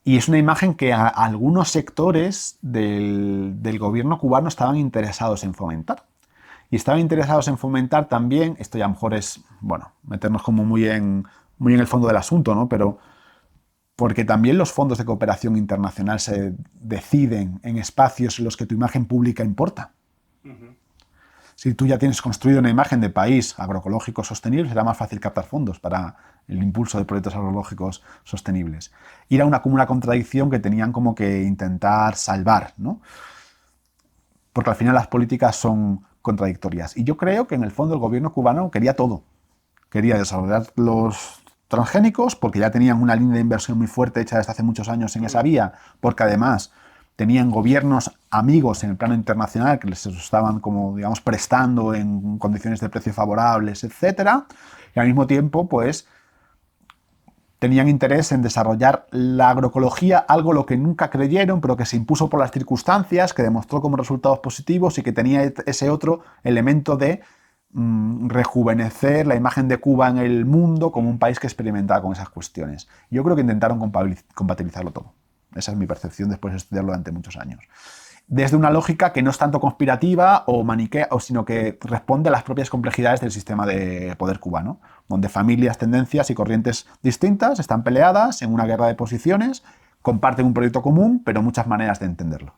Speaker 1: Y es una imagen que algunos sectores del gobierno cubano estaban interesados en fomentar. Y estaban interesados en fomentar también, esto ya a lo mejor es, bueno, meternos como muy en el fondo del asunto, ¿no? Pero porque también los fondos de cooperación internacional se deciden en espacios en los que tu imagen pública importa. Si tú ya tienes construido una imagen de país agroecológico sostenible, será más fácil captar fondos para el impulso de proyectos agroecológicos sostenibles. Y era como una contradicción que tenían como que intentar salvar, ¿no? Porque al final las políticas son contradictorias. Y yo creo que en el fondo el gobierno cubano quería todo. Quería desarrollar los transgénicos porque ya tenían una línea de inversión muy fuerte hecha desde hace muchos años en esa vía, porque además tenían gobiernos amigos en el plano internacional que les estaban como, digamos, prestando en condiciones de precio favorables, etc. Y al mismo tiempo, pues, tenían interés en desarrollar la agroecología, algo lo que nunca creyeron, pero que se impuso por las circunstancias, que demostró como resultados positivos y que tenía ese otro elemento de rejuvenecer la imagen de Cuba en el mundo como un país que experimentaba con esas cuestiones. Yo creo que intentaron compatibilizarlo todo. Esa es mi percepción después de estudiarlo durante muchos años. Desde una lógica que no es tanto conspirativa o maniquea, sino que responde a las propias complejidades del sistema de poder cubano, donde familias, tendencias y corrientes distintas están peleadas en una guerra de posiciones, comparten un proyecto común, pero muchas maneras de entenderlo.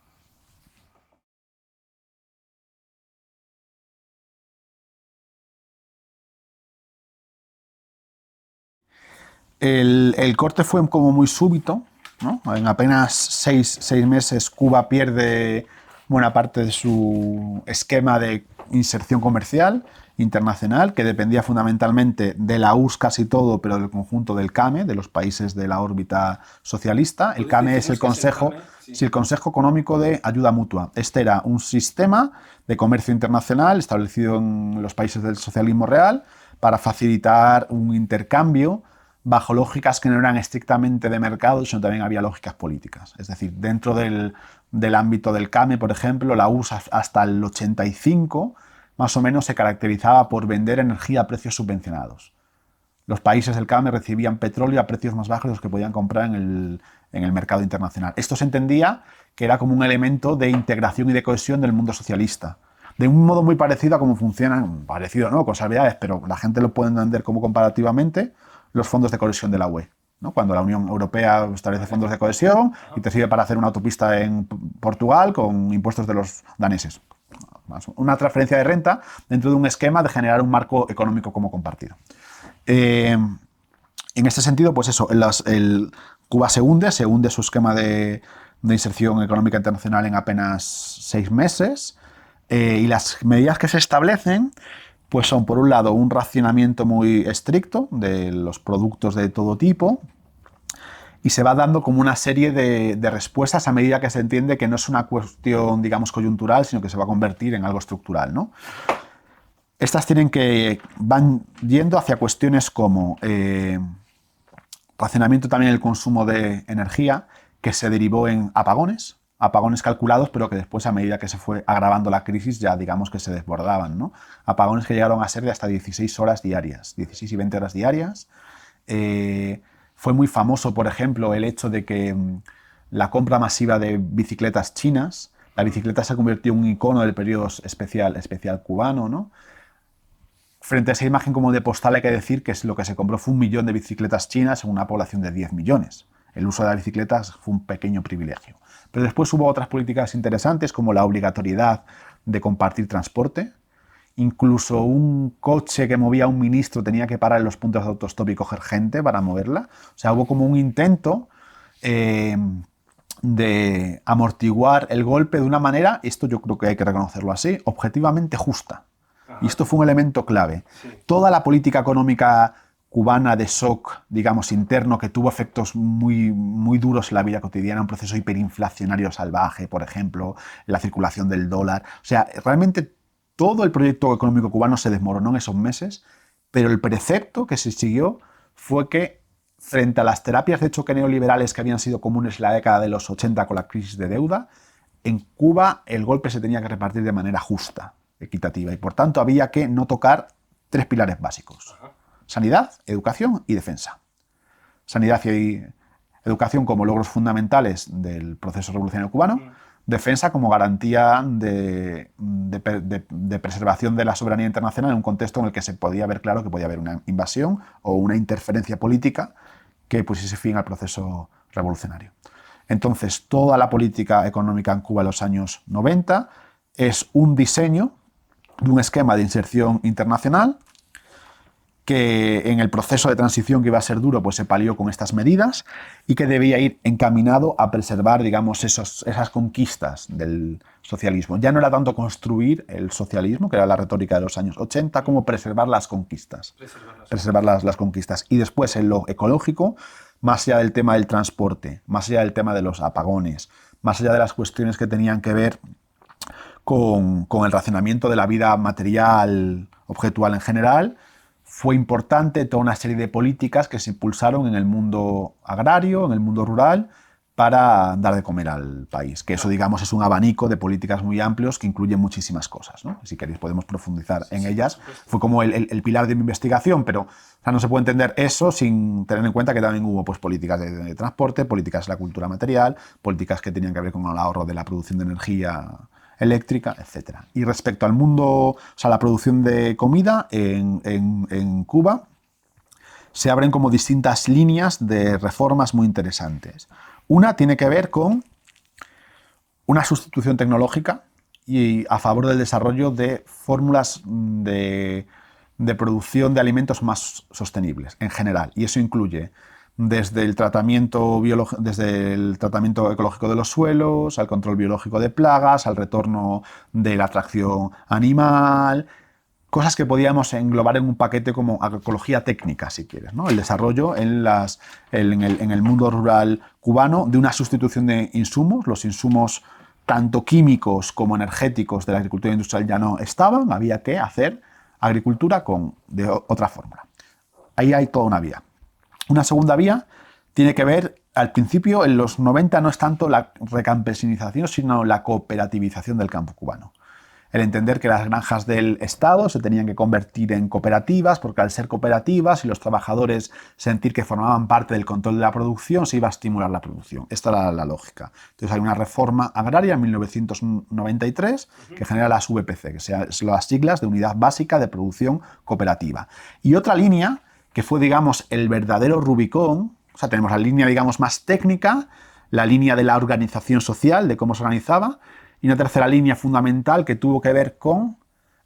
Speaker 1: El corte fue como muy súbito, ¿no? En apenas seis meses Cuba pierde buena parte de su esquema de inserción comercial internacional que dependía fundamentalmente de la URSS casi todo, pero del conjunto del CAME, de los países de la órbita socialista. El CAME es el Consejo, el Consejo Económico de Ayuda Mutua. Este era un sistema de comercio internacional establecido en los países del socialismo real para facilitar un intercambio bajo lógicas que no eran estrictamente de mercado, sino también había lógicas políticas. Es decir, dentro del ámbito del CAME, por ejemplo, la URSS hasta el 85 más o menos se caracterizaba por vender energía a precios subvencionados. Los países del CAME recibían petróleo a precios más bajos de los que podían comprar en el mercado internacional. Esto se entendía que era como un elemento de integración y de cohesión del mundo socialista. De un modo muy parecido a cómo funcionan, parecido, ¿no?, con salvedades, pero la gente lo puede entender como comparativamente, los fondos de cohesión de la UE, ¿no? Cuando la Unión Europea establece fondos de cohesión y te sirve para hacer una autopista en Portugal con impuestos de los daneses. Una transferencia de renta dentro de un esquema de generar un marco económico como compartido. En este sentido, pues eso, Cuba se hunde su esquema de inserción económica internacional en apenas 6 meses y las medidas que se establecen pues son, por un lado, un racionamiento muy estricto de los productos de todo tipo y se va dando como una serie de respuestas a medida que se entiende que no es una cuestión, digamos, coyuntural, sino que se va a convertir en algo estructural, ¿no? Estas van yendo hacia cuestiones como racionamiento también del consumo de energía, que se derivó en apagones calculados, pero que después, a medida que se fue agravando la crisis, ya digamos que se desbordaban, ¿no? Apagones que llegaron a ser de hasta 16 horas diarias, 16 y 20 horas diarias. Fue muy famoso, por ejemplo, el hecho de que la compra masiva de bicicletas chinas, la bicicleta se convirtió en un icono del periodo especial cubano, ¿no? Frente a esa imagen como de postal hay que decir que lo que se compró fue 1 millón de bicicletas chinas en una población de 10 millones. El uso de las bicicletas fue un pequeño privilegio. Pero después hubo otras políticas interesantes como la obligatoriedad de compartir transporte. Incluso un coche que movía a un ministro tenía que parar en los puntos de autostop y coger gente para moverla. O sea, hubo como un intento de amortiguar el golpe de una manera, esto yo creo que hay que reconocerlo así, objetivamente justa. Y esto fue un elemento clave. Sí. Toda la política económica cubana de shock, digamos, interno, que tuvo efectos muy, muy duros en la vida cotidiana, un proceso hiperinflacionario salvaje, por ejemplo, la circulación del dólar. O sea, realmente todo el proyecto económico cubano se desmoronó en esos meses, pero el precepto que se siguió fue que, frente a las terapias de choque neoliberales que habían sido comunes en la década de los 80 con la crisis de deuda, en Cuba el golpe se tenía que repartir de manera justa, equitativa, y por tanto había que no tocar 3 pilares básicos: sanidad, educación y defensa. Sanidad y educación como logros fundamentales del proceso revolucionario cubano, defensa como garantía de preservación de la soberanía internacional en un contexto en el que se podía ver claro que podía haber una invasión o una interferencia política que pusiese fin al proceso revolucionario. Entonces, toda la política económica en Cuba en los años 90 es un diseño de un esquema de inserción internacional que en el proceso de transición que iba a ser duro, pues se palió con estas medidas y que debía ir encaminado a preservar, digamos, esas conquistas del socialismo. Ya no era tanto construir el socialismo, que era la retórica de los años 80, como preservar las conquistas. Preservar las conquistas. Y después, en lo ecológico, más allá del tema del transporte, más allá del tema de los apagones, más allá de las cuestiones que tenían que ver con el racionamiento de la vida material, objetual en general, fue importante toda una serie de políticas que se impulsaron en el mundo agrario, en el mundo rural, para dar de comer al país. Que eso, digamos, es un abanico de políticas muy amplios que incluye muchísimas cosas, ¿no? Si queréis podemos profundizar en ellas. Fue como el pilar de mi investigación, pero o sea, no se puede entender eso sin tener en cuenta que también hubo pues, políticas de transporte, políticas de la cultura material, políticas que tenían que ver con el ahorro de la producción de energía eléctrica, etc. Y respecto al mundo, o sea, la producción de comida en Cuba, se abren como distintas líneas de reformas muy interesantes. Una tiene que ver con una sustitución tecnológica y a favor del desarrollo de fórmulas de producción de alimentos más sostenibles en general. Y eso incluye desde el tratamiento ecológico de los suelos, al control biológico de plagas, al retorno de la atracción animal, cosas que podíamos englobar en un paquete como agroecología técnica, si quieres, ¿no? El desarrollo en el mundo rural cubano de una sustitución de insumos. Los insumos tanto químicos como energéticos de la agricultura industrial ya no estaban, había que hacer agricultura de otra fórmula. Ahí hay toda una vía. Una segunda vía tiene que ver, al principio, en los 90, no es tanto la recampesinización, sino la cooperativización del campo cubano. El entender que las granjas del Estado se tenían que convertir en cooperativas, porque al ser cooperativas y los trabajadores sentir que formaban parte del control de la producción, se iba a estimular la producción. Esta era la lógica. Entonces hay una reforma agraria en 1993 que genera las VPC, que son las siglas de Unidad Básica de Producción Cooperativa. Y otra línea, que fue, digamos, el verdadero Rubicón. O sea, tenemos la línea, digamos, más técnica, la línea de la organización social, de cómo se organizaba, y una tercera línea fundamental que tuvo que ver con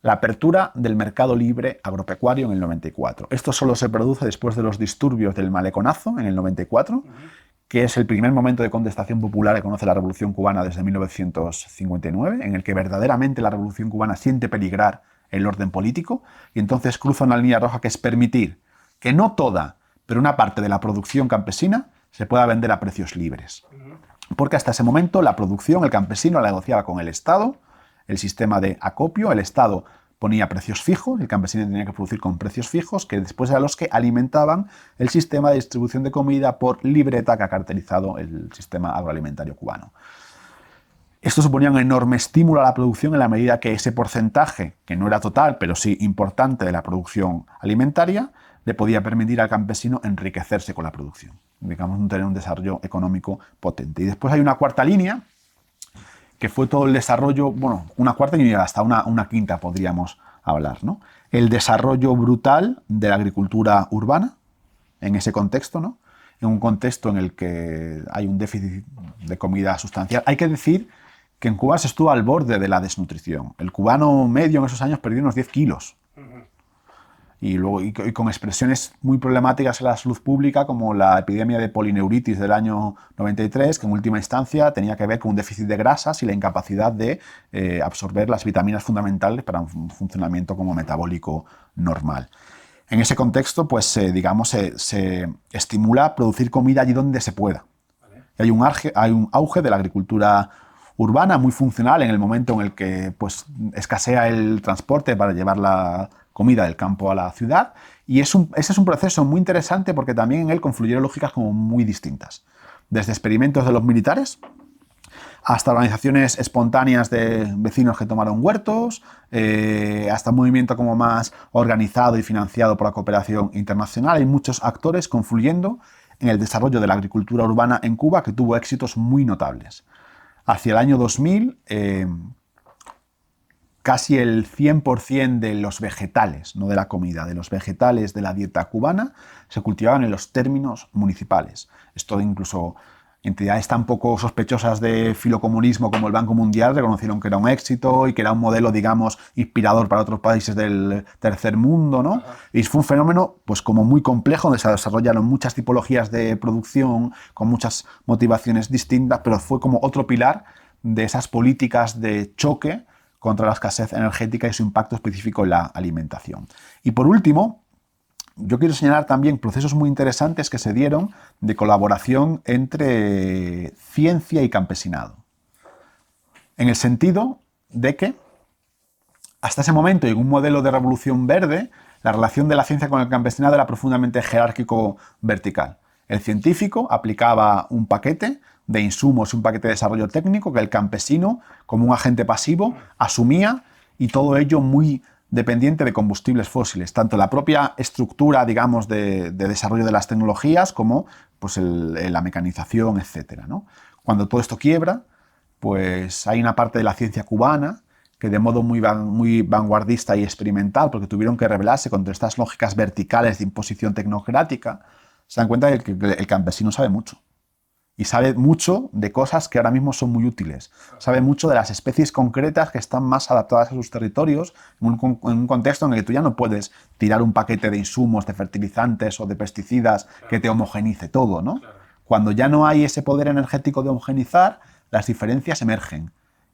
Speaker 1: la apertura del mercado libre agropecuario en el 94. Esto solo se produce después de los disturbios del Maleconazo en el 94, que es el primer momento de contestación popular que conoce la Revolución Cubana desde 1959, en el que verdaderamente la Revolución Cubana siente peligrar el orden político, y entonces cruza una línea roja que es permitir que no toda, pero una parte de la producción campesina se pueda vender a precios libres. Porque hasta ese momento la producción, el campesino la negociaba con el Estado, el sistema de acopio, el Estado ponía precios fijos, el campesino tenía que producir con precios fijos, que después eran los que alimentaban el sistema de distribución de comida por libreta que ha caracterizado el sistema agroalimentario cubano. Esto suponía un enorme estímulo a la producción en la medida que ese porcentaje, que no era total, pero sí importante de la producción alimentaria, le podía permitir al campesino enriquecerse con la producción. Digamos, tener un desarrollo económico potente. Y después hay una cuarta línea, que fue todo el desarrollo, bueno, una cuarta y hasta una quinta podríamos hablar, ¿no? El desarrollo brutal de la agricultura urbana, en ese contexto, ¿no? En un contexto en el que hay un déficit de comida sustancial. Hay que decir que en Cuba se estuvo al borde de la desnutrición. El cubano medio en esos años perdió unos 10 kilos. Y con expresiones muy problemáticas en la salud pública, como la epidemia de polineuritis del año 93, que en última instancia tenía que ver con un déficit de grasas y la incapacidad de absorber las vitaminas fundamentales para un funcionamiento como metabólico normal. En ese contexto, pues, se estimula producir comida allí donde se pueda. Hay un auge de la agricultura urbana muy funcional en el momento en el que, pues, escasea el transporte para llevar la comida del campo a la ciudad, y ese es un proceso muy interesante porque también en él confluyeron lógicas como muy distintas, desde experimentos de los militares hasta organizaciones espontáneas de vecinos que tomaron huertos, hasta un movimiento como más organizado y financiado por la cooperación internacional. Hay muchos actores confluyendo en el desarrollo de la agricultura urbana en Cuba, que tuvo éxitos muy notables. Hacia el año 2000, casi el 100% de los vegetales, no de la comida, de los vegetales de la dieta cubana se cultivaban en los términos municipales. Esto incluso entidades tan poco sospechosas de filocomunismo como el Banco Mundial reconocieron que era un éxito y que era un modelo, digamos, inspirador para otros países del tercer mundo, ¿no? Y fue un fenómeno, pues, como muy complejo, donde se desarrollaron muchas tipologías de producción, con muchas motivaciones distintas, pero fue como otro pilar de esas políticas de choque contra la escasez energética y su impacto específico en la alimentación. Y por último, yo quiero señalar también procesos muy interesantes que se dieron de colaboración entre ciencia y campesinado. En el sentido de que, hasta ese momento, en un modelo de revolución verde, la relación de la ciencia con el campesinado era profundamente jerárquico-vertical. El científico aplicaba un paquete de insumos, un paquete de desarrollo técnico que el campesino, como un agente pasivo, asumía, y todo ello muy dependiente de combustibles fósiles, tanto la propia estructura, digamos, de desarrollo de las tecnologías como, pues, la mecanización, etc., ¿no? Cuando todo esto quiebra, pues hay una parte de la ciencia cubana que, de modo muy vanguardista y experimental, porque tuvieron que rebelarse contra estas lógicas verticales de imposición tecnocrática, se dan cuenta de que el campesino sabe mucho. Y sabe mucho de cosas que ahora mismo son muy útiles. Sabe mucho de las especies concretas que están más adaptadas a sus territorios, en un contexto en el que tú ya no puedes tirar un paquete de insumos, de fertilizantes o de pesticidas que te homogenice todo, ¿no? Cuando ya no hay ese poder energético de homogenizar, las diferencias emergen.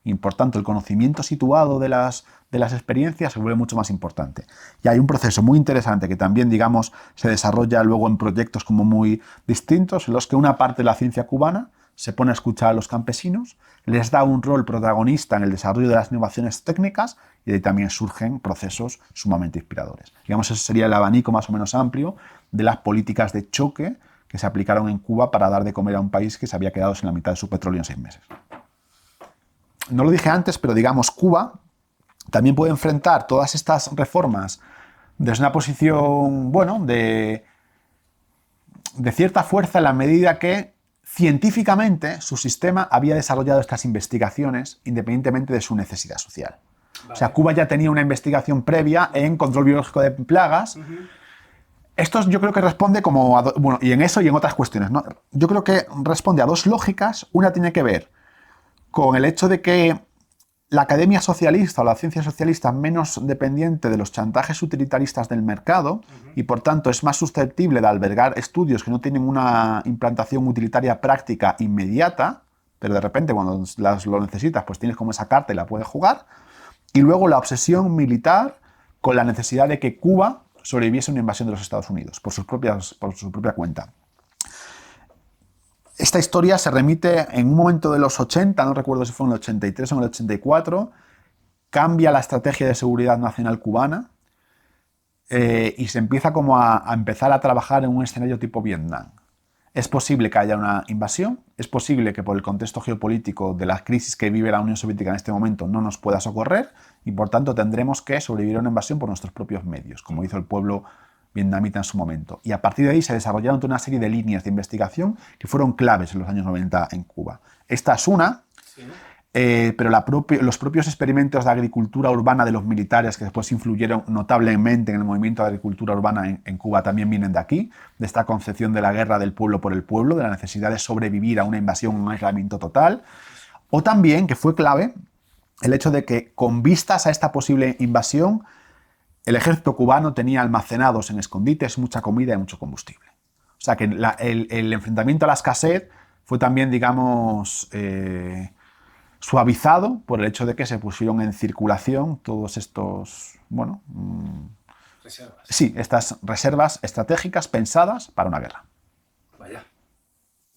Speaker 1: y por tanto el conocimiento situado de las experiencias se vuelve mucho más importante. Y hay un proceso muy interesante que también, digamos, se desarrolla luego en proyectos como muy distintos, en los que una parte de la ciencia cubana se pone a escuchar a los campesinos, les da un rol protagonista en el desarrollo de las innovaciones técnicas y de ahí también surgen procesos sumamente inspiradores. Digamos, ese sería el abanico más o menos amplio de las políticas de choque que se aplicaron en Cuba para dar de comer a un país que se había quedado sin la mitad de su petróleo en 6 meses. No lo dije antes, pero digamos, Cuba también puede enfrentar todas estas reformas desde una posición, bueno, de cierta fuerza en la medida que científicamente su sistema había desarrollado estas investigaciones independientemente de su necesidad social. Vale. O sea, Cuba ya tenía una investigación previa en control biológico de plagas. Esto yo creo que responde como a bueno, y en eso y en otras cuestiones, ¿no? Yo creo que responde a 2 lógicas. Una tiene que ver con el hecho de que la academia socialista o la ciencia socialista es menos dependiente de los chantajes utilitaristas del mercado y por tanto es más susceptible de albergar estudios que no tienen una implantación utilitaria práctica inmediata, pero de repente cuando lo necesitas pues tienes como esa carta y la puedes jugar. Y luego la obsesión militar con la necesidad de que Cuba sobreviviese a una invasión de los Estados Unidos por su propia cuenta. Esta historia se remite en un momento de los 80, no recuerdo si fue en el 83 o en el 84, cambia la estrategia de seguridad nacional cubana y se empieza como a empezar a trabajar en un escenario tipo Vietnam. Es posible que haya una invasión, es posible que por el contexto geopolítico de la crisis que vive la Unión Soviética en este momento no nos pueda socorrer y por tanto tendremos que sobrevivir a una invasión por nuestros propios medios, como hizo el pueblo vietnamita en su momento. Y a partir de ahí se desarrollaron toda una serie de líneas de investigación que fueron claves en los años 90 en Cuba. Esta es una, pero los propios experimentos de agricultura urbana de los militares que después influyeron notablemente en el movimiento de agricultura urbana en Cuba también vienen de aquí, de esta concepción de la guerra del pueblo por el pueblo, de la necesidad de sobrevivir a una invasión, un aislamiento total, o también, que fue clave, el hecho de que con vistas a esta posible invasión el ejército cubano tenía almacenados en escondites mucha comida y mucho combustible. O sea que el enfrentamiento a la escasez fue también, digamos, suavizado por el hecho de que se pusieron en circulación todos estos, bueno,
Speaker 2: reservas.
Speaker 1: Sí, estas reservas estratégicas pensadas para una guerra.
Speaker 2: Vaya.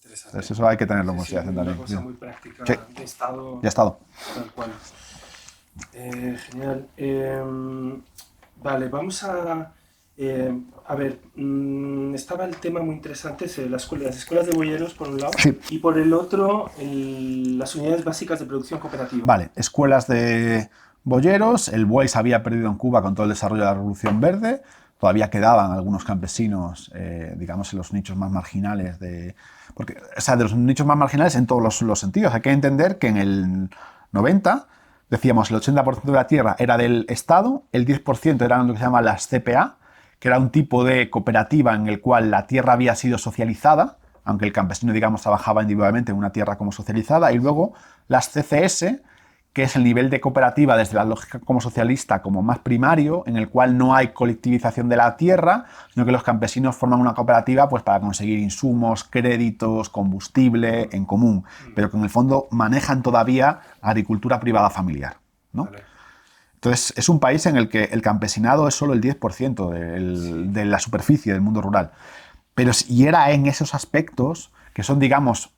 Speaker 2: Interesante.
Speaker 1: Entonces eso hay que tenerlo en consideración también.
Speaker 2: Una cosa muy práctica de Estado.
Speaker 1: De Estado.
Speaker 2: Tal cual. Genial. Vale, vamos a ver, estaba el tema muy interesante, las escuelas de boyeros por un lado,
Speaker 1: sí,
Speaker 2: y por el otro las unidades básicas de producción cooperativa.
Speaker 1: Vale, escuelas de boyeros, el buey se había perdido en Cuba con todo el desarrollo de la Revolución Verde, todavía quedaban algunos campesinos, digamos, en los nichos más marginales, de los nichos más marginales en todos los sentidos. Hay que entender que en el 90... decíamos, el 80% de la tierra era del Estado, el 10% eran lo que se llama las CPA, que era un tipo de cooperativa en el cual la tierra había sido socializada, aunque el campesino, digamos, trabajaba individualmente en una tierra como socializada, y luego las CCS, que es el nivel de cooperativa desde la lógica como socialista como más primario, en el cual no hay colectivización de la tierra, sino que los campesinos forman una cooperativa pues, para conseguir insumos, créditos, combustible en común, pero que en el fondo manejan todavía agricultura privada familiar, ¿no? Vale. Entonces, es un país en el que el campesinado es solo el 10% de la superficie del mundo rural. Y era en esos aspectos que son, digamos,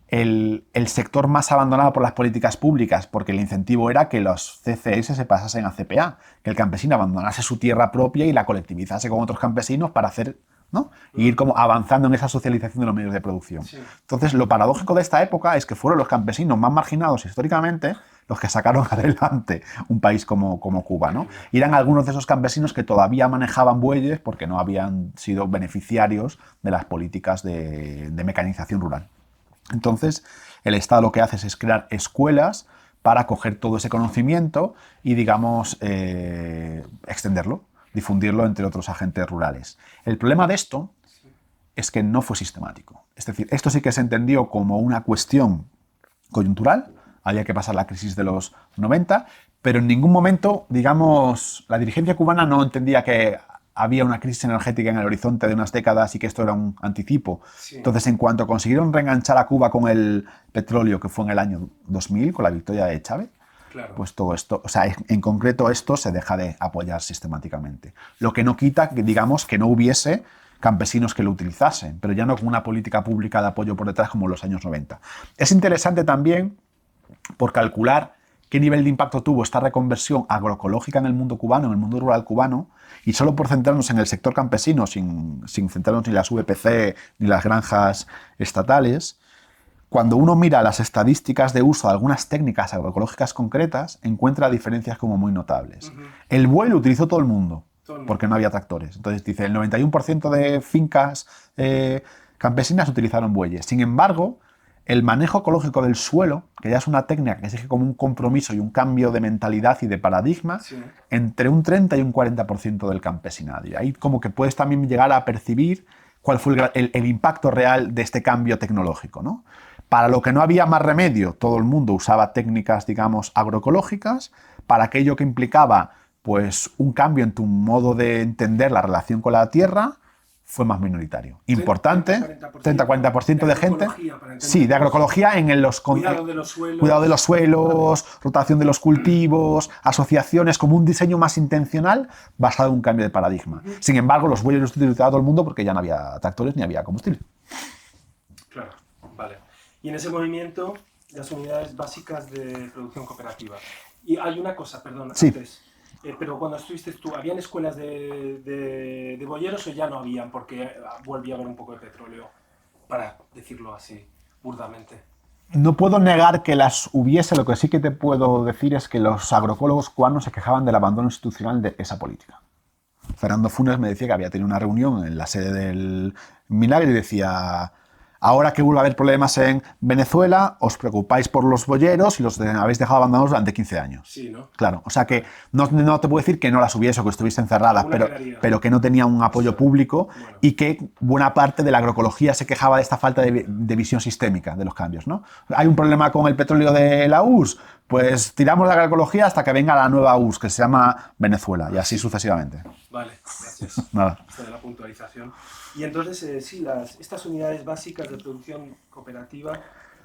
Speaker 1: el sector más abandonado por las políticas públicas, porque el incentivo era que los CCS se pasasen a CPA, que el campesino abandonase su tierra propia y la colectivizase con otros campesinos para hacer, ¿no? Y ir como avanzando en esa socialización de los medios de producción. Sí. Entonces, lo paradójico de esta época es que fueron los campesinos más marginados históricamente los que sacaron adelante un país como Cuba, ¿no? Y eran algunos de esos campesinos que todavía manejaban bueyes porque no habían sido beneficiarios de las políticas de mecanización rural. Entonces, el Estado lo que hace es crear escuelas para coger todo ese conocimiento y, digamos, extenderlo, difundirlo entre otros agentes rurales. El problema de esto es que no fue sistemático. Es decir, esto sí que se entendió como una cuestión coyuntural, había que pasar la crisis de los 90, pero en ningún momento, digamos, la dirigencia cubana no entendía que había una crisis energética en el horizonte de unas décadas y que esto era un anticipo.
Speaker 2: Sí.
Speaker 1: Entonces, en cuanto consiguieron reenganchar a Cuba con el petróleo, que fue en el año 2000, con la victoria de Chávez,
Speaker 2: Claro.
Speaker 1: pues todo esto, o sea, en concreto esto se deja de apoyar sistemáticamente. Lo que no quita, que, digamos, que no hubiese campesinos que lo utilizasen, pero ya no con una política pública de apoyo por detrás como en los años 90. Es interesante también por calcular qué nivel de impacto tuvo esta reconversión agroecológica en el mundo cubano, en el mundo rural cubano, y solo por centrarnos en el sector campesino, sin centrarnos ni las VPC ni las granjas estatales. Cuando uno mira las estadísticas de uso de algunas técnicas agroecológicas concretas, encuentra diferencias como muy notables. El buey lo utilizó todo el mundo, porque no había tractores. Entonces dice, el 91% de fincas campesinas utilizaron bueyes. Sin embargo, el manejo ecológico del suelo, que ya es una técnica que exige como un compromiso y un cambio de mentalidad y de paradigma,
Speaker 2: Sí.
Speaker 1: entre un 30 y un 40% del campesinado. Y ahí como que puedes también llegar a percibir cuál fue el impacto real de este cambio tecnológico, ¿no? Para lo que no había más remedio, todo el mundo usaba técnicas, digamos, agroecológicas. Para aquello que implicaba, pues, un cambio en tu modo de entender la relación con la tierra, fue más minoritario. Importante, 30-40% de gente. Sí, de agroecología en los
Speaker 2: Cuidado de los suelos.
Speaker 1: Cuidado de los suelos, rotación de los cultivos, asociaciones, como un diseño más intencional basado en un cambio de paradigma. Sin embargo, los bueyes los utilizaba todo el mundo porque ya no había tractores ni había combustible.
Speaker 2: Claro, vale. Y en ese movimiento, las unidades básicas de producción cooperativa. Y hay una cosa, perdón,
Speaker 1: Sí.
Speaker 2: antes. Pero cuando estuviste tú, ¿habían escuelas de boyeros o ya no habían? Porque volvía a haber un poco de petróleo, para decirlo así, burdamente.
Speaker 1: No puedo negar que las hubiese, lo que sí que te puedo decir es que los agroecólogos cubanos se quejaban del abandono institucional de esa política. Fernando Funes me decía que había tenido una reunión en la sede del Minagri y decía, ahora que vuelve a haber problemas en Venezuela, os preocupáis por los boyeros y los habéis dejado abandonados durante 15 años.
Speaker 2: Sí, ¿no?
Speaker 1: Claro, o sea que no te puedo decir que no las hubiese o que estuviesen cerradas, pero que no tenía un apoyo público y que buena parte de la agroecología se quejaba de esta falta de visión sistémica de los cambios, ¿no? Hay un problema con el petróleo de la URSS, pues tiramos la agroecología hasta que venga la nueva URSS, que se llama Venezuela, y así sucesivamente.
Speaker 2: Vale, gracias.
Speaker 1: Nada.
Speaker 2: Esto de la puntualización. Y entonces, sí, estas unidades básicas de producción cooperativa...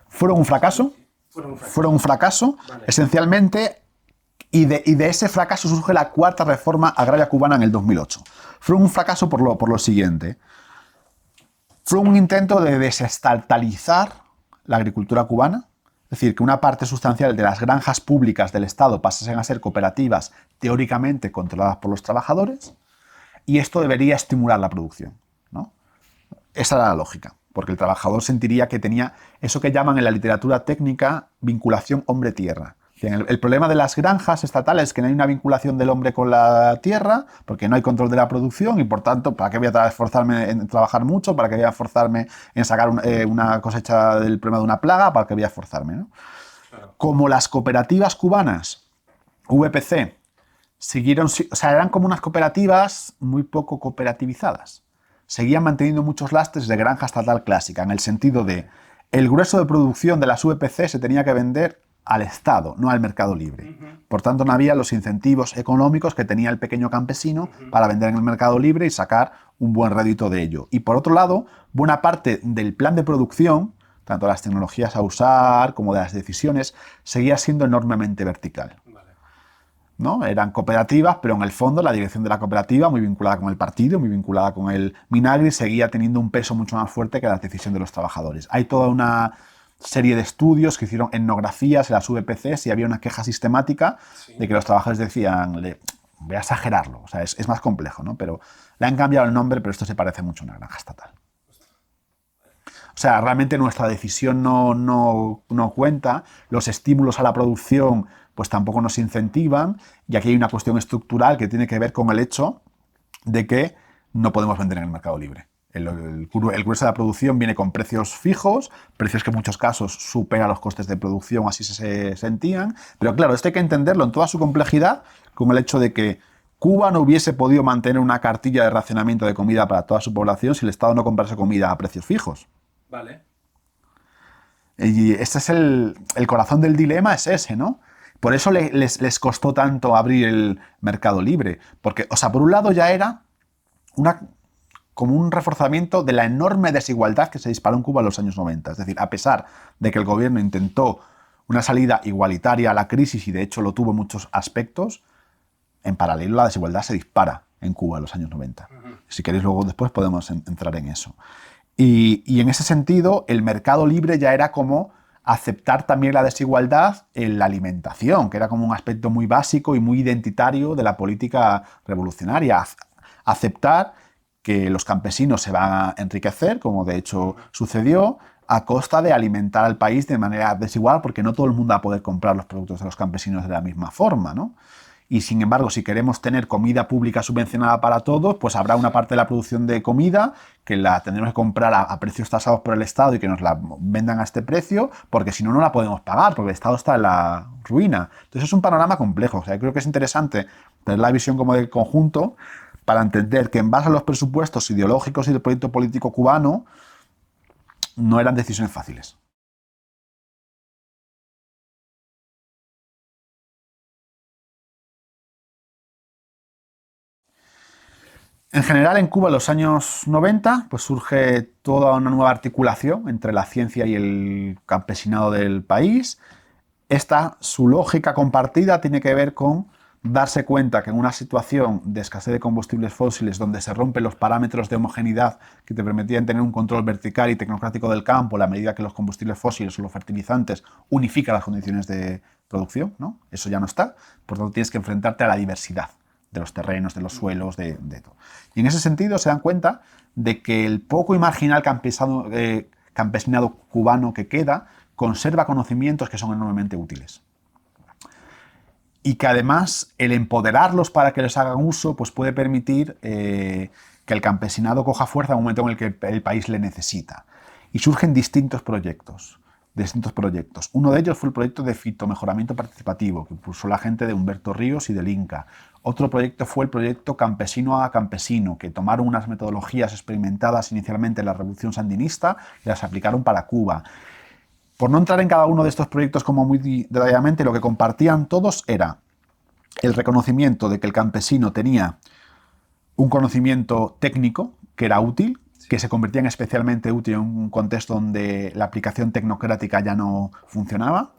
Speaker 1: Fueron un fracaso. Fueron un fracaso, vale. Esencialmente, y de ese fracaso surge la cuarta reforma agraria cubana en el 2008. Fue un fracaso por lo siguiente. Fue un intento de desestatalizar la agricultura cubana, es decir, que una parte sustancial de las granjas públicas del Estado pasasen a ser cooperativas teóricamente controladas por los trabajadores, y esto debería estimular la producción, ¿no? Esa era la lógica, porque el trabajador sentiría que tenía eso que llaman en la literatura técnica vinculación hombre-tierra. El problema de las granjas estatales es que no hay una vinculación del hombre con la tierra, porque no hay control de la producción y, por tanto, ¿para qué voy a esforzarme en trabajar mucho? ¿Para qué voy a esforzarme en sacar una cosecha del problema de una plaga? ¿Para qué voy a esforzarme, ¿no? Claro. Como las cooperativas cubanas, VPC, siguieron, o sea, eran como unas cooperativas muy poco cooperativizadas. Seguían manteniendo muchos lastres de granja estatal clásica, en el sentido de el grueso de producción de las VPC se tenía que vender al Estado, no al mercado libre. Por tanto, no había los incentivos económicos que tenía el pequeño campesino para vender en el mercado libre y sacar un buen rédito de ello. Y por otro lado, buena parte del plan de producción, tanto de las tecnologías a usar como de las decisiones, seguía siendo enormemente vertical. ¿No? Eran cooperativas, pero en el fondo la dirección de la cooperativa, muy vinculada con el partido, muy vinculada con el Minagri, seguía teniendo un peso mucho más fuerte que la decisión de los trabajadores. Hay toda una serie de estudios que hicieron etnografías en las VPCs y había una queja sistemática de que los trabajadores decían, voy a exagerarlo, o sea, es más complejo, ¿no? Pero le han cambiado el nombre, pero esto se parece mucho a una granja estatal. O sea, realmente nuestra decisión no cuenta, los estímulos a la producción pues tampoco nos incentivan, y aquí hay una cuestión estructural que tiene que ver con el hecho de que no podemos vender en el mercado libre. El grueso de la producción viene con precios fijos, precios que en muchos casos superan los costes de producción, así se sentían, pero claro, esto hay que entenderlo en toda su complejidad, con el hecho de que Cuba no hubiese podido mantener una cartilla de racionamiento de comida para toda su población si el Estado no comprase comida a precios fijos.
Speaker 2: Vale.
Speaker 1: Y este es el corazón del dilema, es ese, ¿no? Por eso les costó tanto abrir el mercado libre. Porque, o sea, por un lado ya era como un reforzamiento de la enorme desigualdad que se disparó en Cuba en los años 90. Es decir, a pesar de que el gobierno intentó una salida igualitaria a la crisis, y de hecho lo tuvo en muchos aspectos, en paralelo la desigualdad se dispara en Cuba en los años 90. Si queréis, luego después podemos entrar en eso. Y en ese sentido, el mercado libre ya era como aceptar también la desigualdad en la alimentación, que era como un aspecto muy básico y muy identitario de la política revolucionaria. Aceptar que los campesinos se van a enriquecer, como de hecho sucedió, a costa de alimentar al país de manera desigual, porque no todo el mundo va a poder comprar los productos de los campesinos de la misma forma, ¿no? Y sin embargo, si queremos tener comida pública subvencionada para todos, pues habrá una parte de la producción de comida que la tendremos que comprar a precios tasados por el Estado y que nos la vendan a este precio, porque si no, no la podemos pagar, porque el Estado está en la ruina. Entonces es un panorama complejo. O sea, creo que es interesante tener la visión como del conjunto para entender que en base a los presupuestos ideológicos y del proyecto político cubano no eran decisiones fáciles. En general, en Cuba, en los años 90, pues surge toda una nueva articulación entre la ciencia y el campesinado del país. Su lógica compartida tiene que ver con darse cuenta que en una situación de escasez de combustibles fósiles, donde se rompen los parámetros de homogeneidad que te permitían tener un control vertical y tecnocrático del campo, a la medida que los combustibles fósiles o los fertilizantes unifican las condiciones de producción, ¿no? Eso ya no está, por lo tanto tienes que enfrentarte a la diversidad de los terrenos, de los suelos, de todo. Y en ese sentido se dan cuenta de que el poco y marginal campesinado cubano que queda conserva conocimientos que son enormemente útiles. Y que además el empoderarlos para que les hagan uso pues puede permitir que el campesinado coja fuerza en un momento en el que el país le necesita. Y surgen distintos proyectos. Uno de ellos fue el proyecto de fitomejoramiento participativo, que impulsó la gente de Humberto Ríos y del Inca. Otro proyecto fue el proyecto Campesino a Campesino, que tomaron unas metodologías experimentadas inicialmente en la Revolución Sandinista y las aplicaron para Cuba. Por no entrar en cada uno de estos proyectos como muy detalladamente, lo que compartían todos era el reconocimiento de que el campesino tenía un conocimiento técnico que era útil, que se convertía en especialmente útil en un contexto donde la aplicación tecnocrática ya no funcionaba,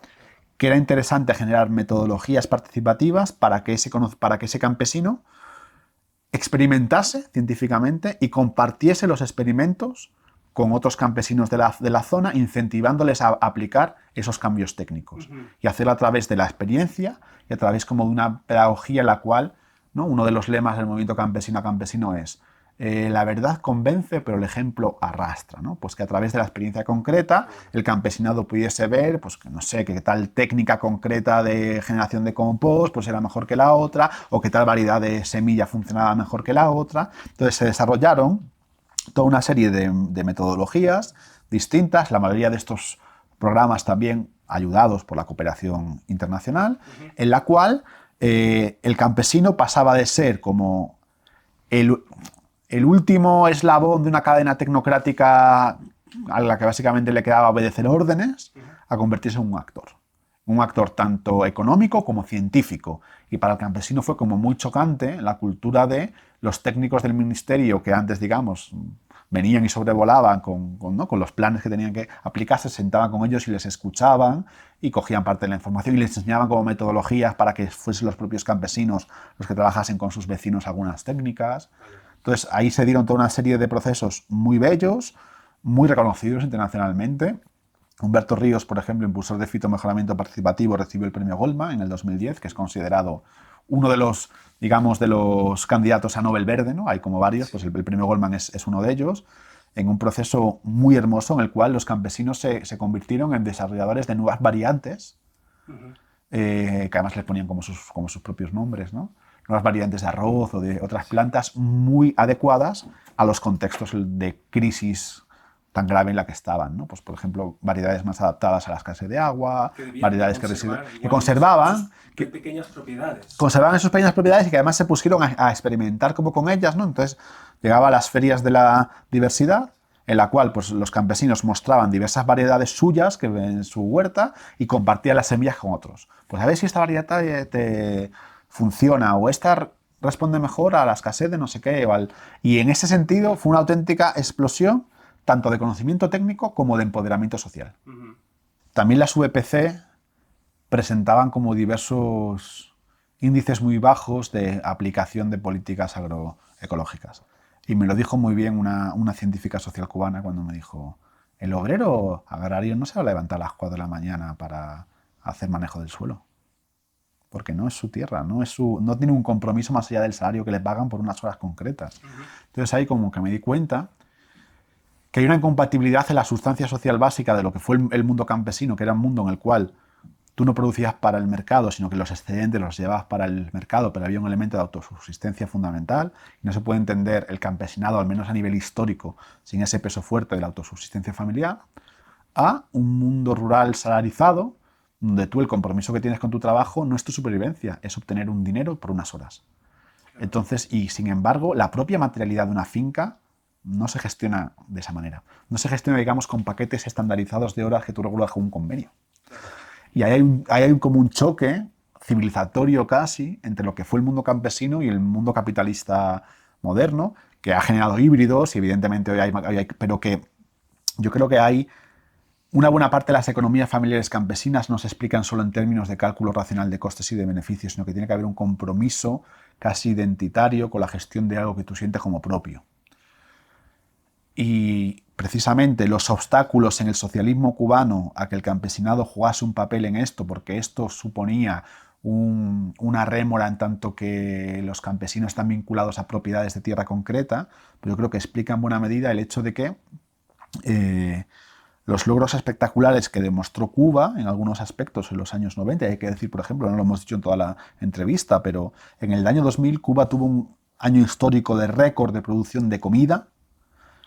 Speaker 1: que era interesante generar metodologías participativas para que ese campesino experimentase científicamente y compartiese los experimentos con otros campesinos de la zona, incentivándoles a aplicar esos cambios técnicos. Y hacerlo a través de la experiencia y a través como de una pedagogía en la cual, ¿no? Uno de los lemas del movimiento campesino a campesino es la verdad convence, pero el ejemplo arrastra, ¿no? Pues que a través de la experiencia concreta el campesinado pudiese ver, pues que no sé, que tal técnica concreta de generación de compost pues era mejor que la otra, o que tal variedad de semilla funcionaba mejor que la otra. Entonces se desarrollaron toda una serie de metodologías distintas, la mayoría de estos programas también ayudados por la cooperación internacional, en la cual el campesino pasaba de ser como el último eslabón de una cadena tecnocrática a la que básicamente le quedaba obedecer órdenes, a convertirse en un actor. Un actor tanto económico como científico. Y para el campesino fue como muy chocante la cultura de los técnicos del ministerio que antes, digamos, venían y sobrevolaban con los planes que tenían que aplicarse, se sentaban con ellos y les escuchaban y cogían parte de la información y les enseñaban como metodologías para que fuesen los propios campesinos los que trabajasen con sus vecinos algunas técnicas. Entonces ahí se dieron toda una serie de procesos muy bellos, muy reconocidos internacionalmente. Humberto Ríos, por ejemplo, impulsor de fitomejoramiento participativo, recibió el premio Goldman en el 2010, que es considerado uno de los, digamos, de los candidatos a Nobel Verde, ¿no? Hay como varios, pues el premio Goldman es uno de ellos, en un proceso muy hermoso en el cual los campesinos se convirtieron en desarrolladores de nuevas variantes, que además les ponían como sus propios nombres, ¿no? Nuevas variantes de arroz o de otras plantas muy adecuadas a los contextos de crisis tan grave en la que estaban, ¿no? Pues, por ejemplo, variedades más adaptadas a la escasez de agua, variedades que conservaban
Speaker 2: pequeñas propiedades.
Speaker 1: Conservaban sus pequeñas propiedades y que además se pusieron a experimentar como con ellas, ¿no? Entonces, llegaba a las ferias de la diversidad, en la cual pues, los campesinos mostraban diversas variedades suyas que ven en su huerta y compartían las semillas con otros. Pues a ver si esta variedad te funciona o esta responde mejor a la escasez de no sé qué. Y en ese sentido fue una auténtica explosión tanto de conocimiento técnico como de empoderamiento social. También las VPC presentaban como diversos índices muy bajos de aplicación de políticas agroecológicas. Y me lo dijo muy bien una científica social cubana cuando me dijo: el obrero agrario no se va a levantar a las 4 de la mañana para hacer manejo del suelo, porque no es su tierra, no tiene un compromiso más allá del salario que le pagan por unas horas concretas. Entonces ahí como que me di cuenta que hay una incompatibilidad en la sustancia social básica de lo que fue el mundo campesino, que era un mundo en el cual tú no producías para el mercado, sino que los excedentes los llevabas para el mercado, pero había un elemento de autosubsistencia fundamental, y no se puede entender el campesinado, al menos a nivel histórico, sin ese peso fuerte de la autosubsistencia familiar, a un mundo rural salarizado, donde tú el compromiso que tienes con tu trabajo no es tu supervivencia, es obtener un dinero por unas horas. Entonces, y sin embargo, la propia materialidad de una finca no se gestiona de esa manera. No se gestiona, digamos, con paquetes estandarizados de horas que tú regulas con un convenio. Y ahí hay como un choque civilizatorio casi entre lo que fue el mundo campesino y el mundo capitalista moderno, que ha generado híbridos y evidentemente hoy hay, pero que yo creo que hay una buena parte de las economías familiares campesinas no se explican solo en términos de cálculo racional de costes y de beneficios, sino que tiene que haber un compromiso casi identitario con la gestión de algo que tú sientes como propio. Y precisamente los obstáculos en el socialismo cubano a que el campesinado jugase un papel en esto, porque esto suponía una rémora en tanto que los campesinos están vinculados a propiedades de tierra concreta, pero yo creo que explica en buena medida el hecho de que los logros espectaculares que demostró Cuba en algunos aspectos en los años 90, hay que decir, por ejemplo, no lo hemos dicho en toda la entrevista, pero en el año 2000 Cuba tuvo un año histórico de récord de producción de comida,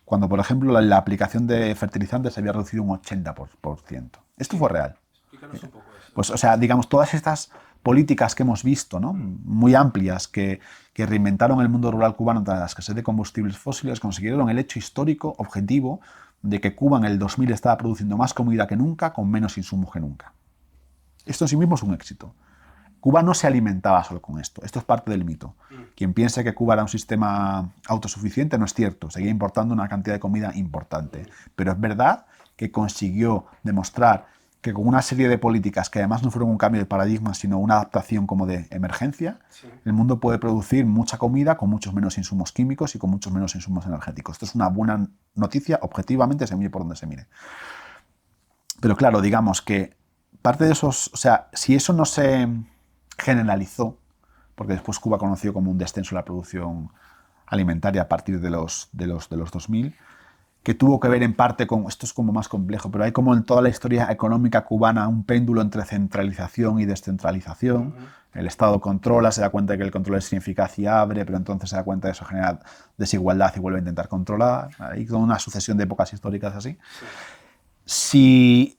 Speaker 1: cuando, por ejemplo, la aplicación de fertilizantes se había reducido un 80%. Esto fue real.
Speaker 2: Explícanos un poco eso.
Speaker 1: Pues, o sea, digamos, todas estas políticas que hemos visto, ¿no? Muy amplias, que reinventaron el mundo rural cubano tras la escasez de combustibles fósiles, consiguieron el hecho histórico objetivo de que Cuba en el 2000 estaba produciendo más comida que nunca, con menos insumos que nunca. Esto en sí mismo es un éxito. Cuba no se alimentaba solo con esto. Esto es parte del mito. Quien piense que Cuba era un sistema autosuficiente no es cierto. Seguía importando una cantidad de comida importante. Pero es verdad que consiguió demostrar que con una serie de políticas que además no fueron un cambio de paradigma, sino una adaptación como de emergencia, el mundo puede producir mucha comida con muchos menos insumos químicos y con muchos menos insumos energéticos. Esto es una buena noticia, objetivamente, se mire por donde se mire. Pero claro, digamos que parte de esos... O sea, si eso no se generalizó, porque después Cuba conoció como un descenso en la producción alimentaria a partir de los 2000, que tuvo que ver en parte con, esto es como más complejo, pero hay como en toda la historia económica cubana un péndulo entre centralización y descentralización. El Estado controla, se da cuenta de que el control es ineficaz y abre, pero entonces se da cuenta de que eso genera desigualdad y vuelve a intentar controlar. Hay toda una sucesión de épocas históricas así. Si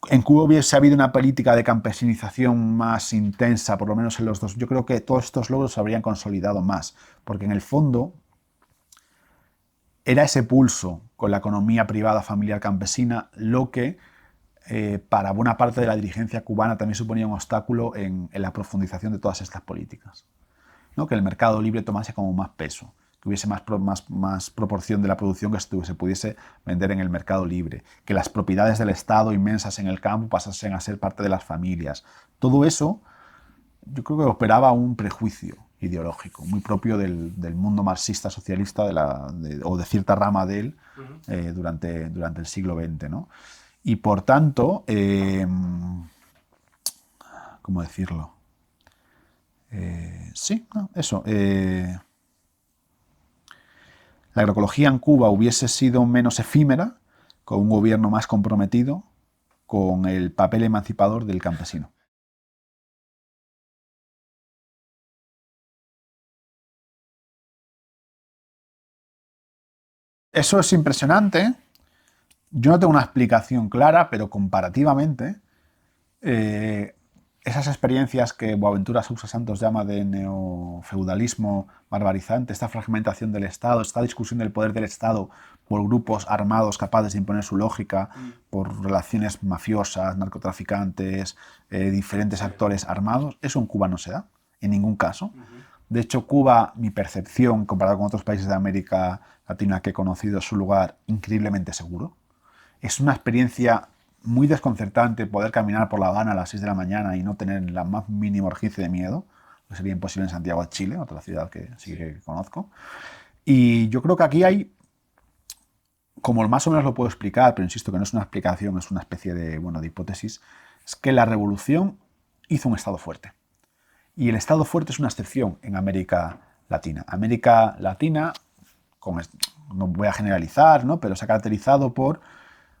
Speaker 1: en Cuba hubiese habido una política de campesinización más intensa, por lo menos en los dos, yo creo que todos estos logros se habrían consolidado más, porque en el fondo era ese pulso con la economía privada familiar campesina lo que para buena parte de la dirigencia cubana también suponía un obstáculo en la profundización de todas estas políticas, ¿no? Que el mercado libre tomase como más peso, que hubiese más proporción de la producción que se pudiese vender en el mercado libre, que las propiedades del Estado inmensas en el campo pasasen a ser parte de las familias. Todo eso yo creo que operaba un prejuicio ideológico muy propio del mundo marxista socialista o de cierta rama de él durante el siglo XX, ¿no? Y por tanto, ¿cómo decirlo? Sí, no, eso. La agroecología en Cuba hubiese sido menos efímera con un gobierno más comprometido con el papel emancipador del campesino. Eso es impresionante. Yo no tengo una explicación clara, pero comparativamente, esas experiencias que Boaventura Sousa Santos llama de neofeudalismo barbarizante, esta fragmentación del Estado, esta discusión del poder del Estado por grupos armados capaces de imponer su lógica, por relaciones mafiosas, narcotraficantes, diferentes actores armados, eso en Cuba no se da, en ningún caso. De hecho, Cuba, mi percepción, comparado con otros países de América Latina que he conocido, es un lugar increíblemente seguro. Es una experiencia muy desconcertante poder caminar por La Habana a las 6 de la mañana y no tener la más mínima urgencia de miedo. Lo sería imposible en Santiago de Chile, otra ciudad que sí que conozco. Y yo creo que aquí hay, como más o menos lo puedo explicar, pero insisto que no es una explicación, es una especie de, de hipótesis, es que la revolución hizo un Estado fuerte. Y el Estado fuerte es una excepción en América Latina. América Latina, no voy a generalizar, ¿no?, pero se ha caracterizado por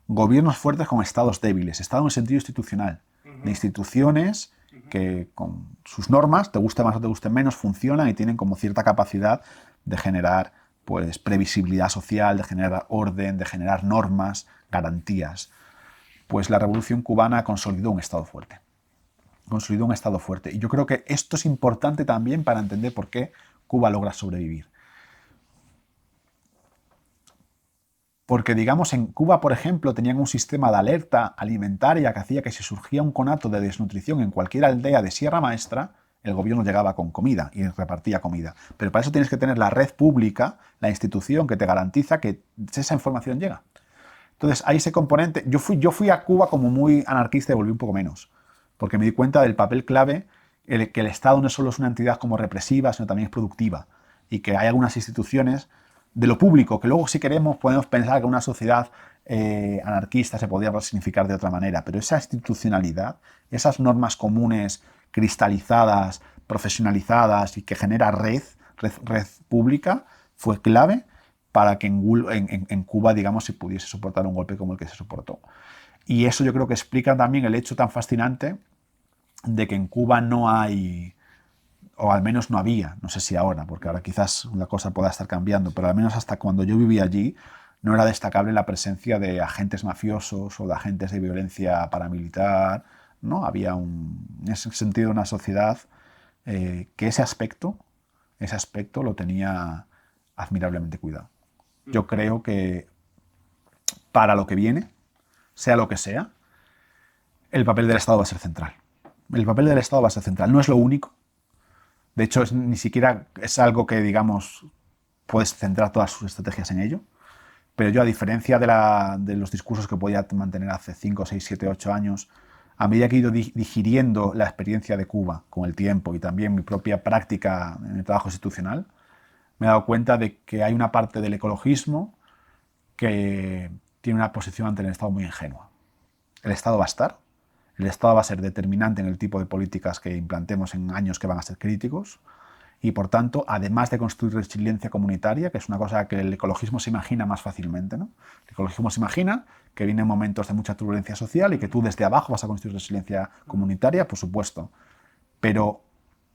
Speaker 1: gobiernos fuertes con estados débiles, Estado en el sentido institucional, de instituciones que con sus normas, te guste más o te guste menos, funcionan y tienen como cierta capacidad de generar pues previsibilidad social, de generar orden, de generar normas, garantías. Pues la Revolución Cubana consolidó un Estado fuerte. Consolidó un Estado fuerte. Y yo creo que esto es importante también para entender por qué Cuba logra sobrevivir. Porque, digamos, en Cuba, por ejemplo, tenían un sistema de alerta alimentaria que hacía que si surgía un conato de desnutrición en cualquier aldea de Sierra Maestra, el gobierno llegaba con comida y repartía comida. Pero para eso tienes que tener la red pública, la institución que te garantiza que esa información llega. Entonces, hay ese componente. Yo fui a Cuba como muy anarquista y volví un poco menos, porque me di cuenta del papel clave, que el Estado no solo es una entidad como represiva, sino también es productiva, y que hay algunas instituciones de lo público, que luego si queremos podemos pensar que una sociedad anarquista se podría resignificar de otra manera, pero esa institucionalidad, esas normas comunes cristalizadas, profesionalizadas y que genera red pública, fue clave para que en Cuba, digamos, se pudiese soportar un golpe como el que se soportó. Y eso yo creo que explica también el hecho tan fascinante de que en Cuba no hay, o al menos no había, no sé si ahora, porque ahora quizás la cosa pueda estar cambiando, pero al menos hasta cuando yo vivía allí no era destacable la presencia de agentes mafiosos o de agentes de violencia paramilitar, ¿no? Había en ese sentido una sociedad que ese aspecto lo tenía admirablemente cuidado. Yo creo que para lo que viene, sea lo que sea, el papel del Estado va a ser central. El papel del Estado va a ser central. No es lo único. De hecho, ni siquiera es algo que, digamos, puedes centrar todas sus estrategias en ello. Pero yo, a diferencia de los discursos que podía mantener hace 5, 6, 7, 8 años, a medida que he ido digiriendo la experiencia de Cuba con el tiempo y también mi propia práctica en el trabajo institucional, me he dado cuenta de que hay una parte del ecologismo que tiene una posición ante el Estado muy ingenua. El Estado va a estar, el Estado va a ser determinante en el tipo de políticas que implantemos en años que van a ser críticos y, por tanto, además de construir resiliencia comunitaria, que es una cosa que el ecologismo se imagina más fácilmente, ¿no? El ecologismo se imagina que vienen momentos de mucha turbulencia social y que tú desde abajo vas a construir resiliencia comunitaria, por supuesto. Pero,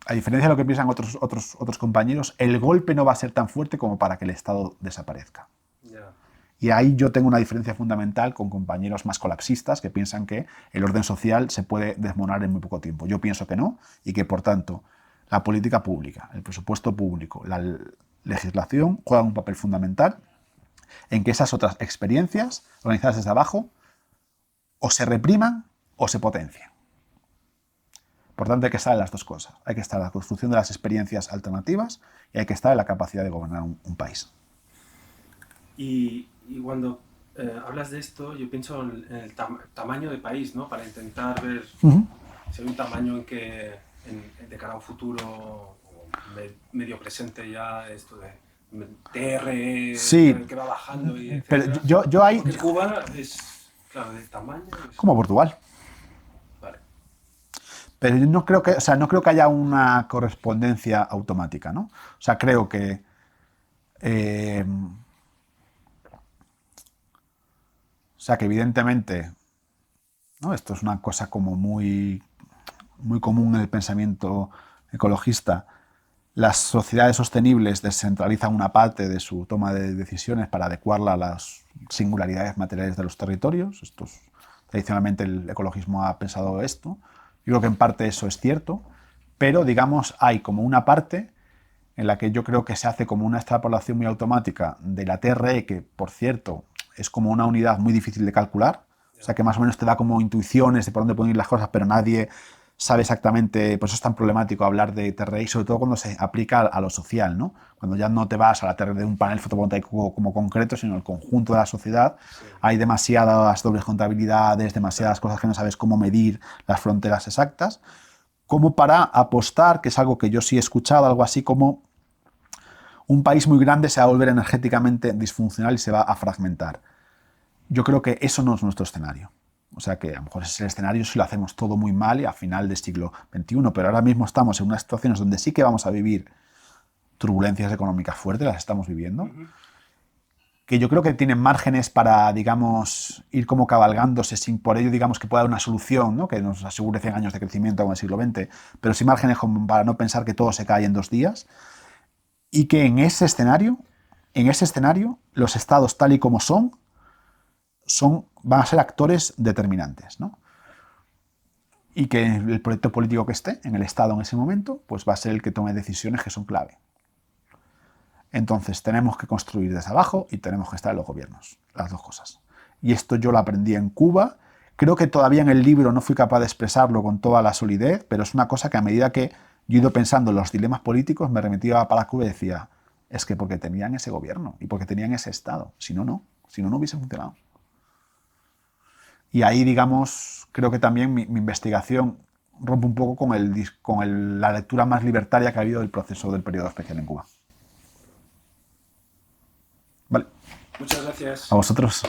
Speaker 1: a diferencia de lo que piensan otros compañeros, el golpe no va a ser tan fuerte como para que el Estado desaparezca.
Speaker 2: Yeah.
Speaker 1: Y ahí yo tengo una diferencia fundamental con compañeros más colapsistas que piensan que el orden social se puede desmonar en muy poco tiempo. Yo pienso que no y que, por tanto, la política pública, el presupuesto público, la legislación juegan un papel fundamental en que esas otras experiencias organizadas desde abajo o se repriman o se potencien. Por tanto, hay que estar en las dos cosas. Hay que estar en la construcción de las experiencias alternativas y hay que estar en la capacidad de gobernar un país.
Speaker 2: Y cuando hablas de esto, yo pienso en el tamaño de país, ¿no? Para intentar ver si hay un tamaño en que, de cara a un futuro medio presente ya, esto de TRE,
Speaker 1: sí,
Speaker 2: que va bajando y
Speaker 1: pero yo ahí...
Speaker 2: Porque Cuba es, claro, del tamaño...
Speaker 1: Como Portugal.
Speaker 2: Vale.
Speaker 1: Pero yo no creo que haya una correspondencia automática, ¿no? O sea, creo que... que evidentemente, ¿no? Esto es una cosa como muy común en el pensamiento ecologista. Las sociedades sostenibles descentralizan una parte de su toma de decisiones para adecuarla a las singularidades materiales de los territorios. Tradicionalmente el ecologismo ha pensado esto. Yo creo que en parte eso es cierto, pero digamos hay como una parte en la que yo creo que se hace como una extrapolación muy automática de la TRE, que por cierto es como una unidad muy difícil de calcular, o sea que más o menos te da como intuiciones de por dónde pueden ir las cosas, pero nadie sabe exactamente, por eso es tan problemático hablar de TRI, sobre todo cuando se aplica a lo social, ¿no? Cuando ya no te vas a la TRI de un panel fotovoltaico como concreto, sino el conjunto de la sociedad. Sí. Hay demasiadas dobles contabilidades, demasiadas cosas que no sabes cómo medir las fronteras exactas, como para apostar, que es algo que yo sí he escuchado, algo así como un país muy grande se va a volver energéticamente disfuncional y se va a fragmentar. Yo creo que eso no es nuestro escenario. O sea que a lo mejor es el escenario si lo hacemos todo muy mal y a final del siglo XXI, pero ahora mismo estamos en unas situaciones donde sí que vamos a vivir turbulencias económicas fuertes, las estamos viviendo, que yo creo que tienen márgenes para, digamos, ir como cabalgándose sin por ello, digamos, que pueda dar una solución, ¿no? Que nos asegure 100 años de crecimiento como el siglo XX, pero sí márgenes como para no pensar que todo se cae en 2 días y que en ese escenario, los estados tal y como son, van a ser actores determinantes, ¿no? Y que el proyecto político que esté en el Estado en ese momento, pues va a ser el que tome decisiones que son clave. Entonces tenemos que construir desde abajo y tenemos que estar en los gobiernos, las dos cosas. Y esto yo lo aprendí en Cuba. Creo que todavía en el libro no fui capaz de expresarlo con toda la solidez, pero es una cosa que a medida que yo he ido pensando en los dilemas políticos, me remitía para Cuba y decía, es que porque tenían ese gobierno y porque tenían ese Estado. Si no, no hubiese funcionado. Y ahí, digamos, creo que también mi investigación rompe un poco con la lectura más libertaria que ha habido del proceso del periodo especial en Cuba. Vale.
Speaker 2: Muchas gracias.
Speaker 1: A vosotros.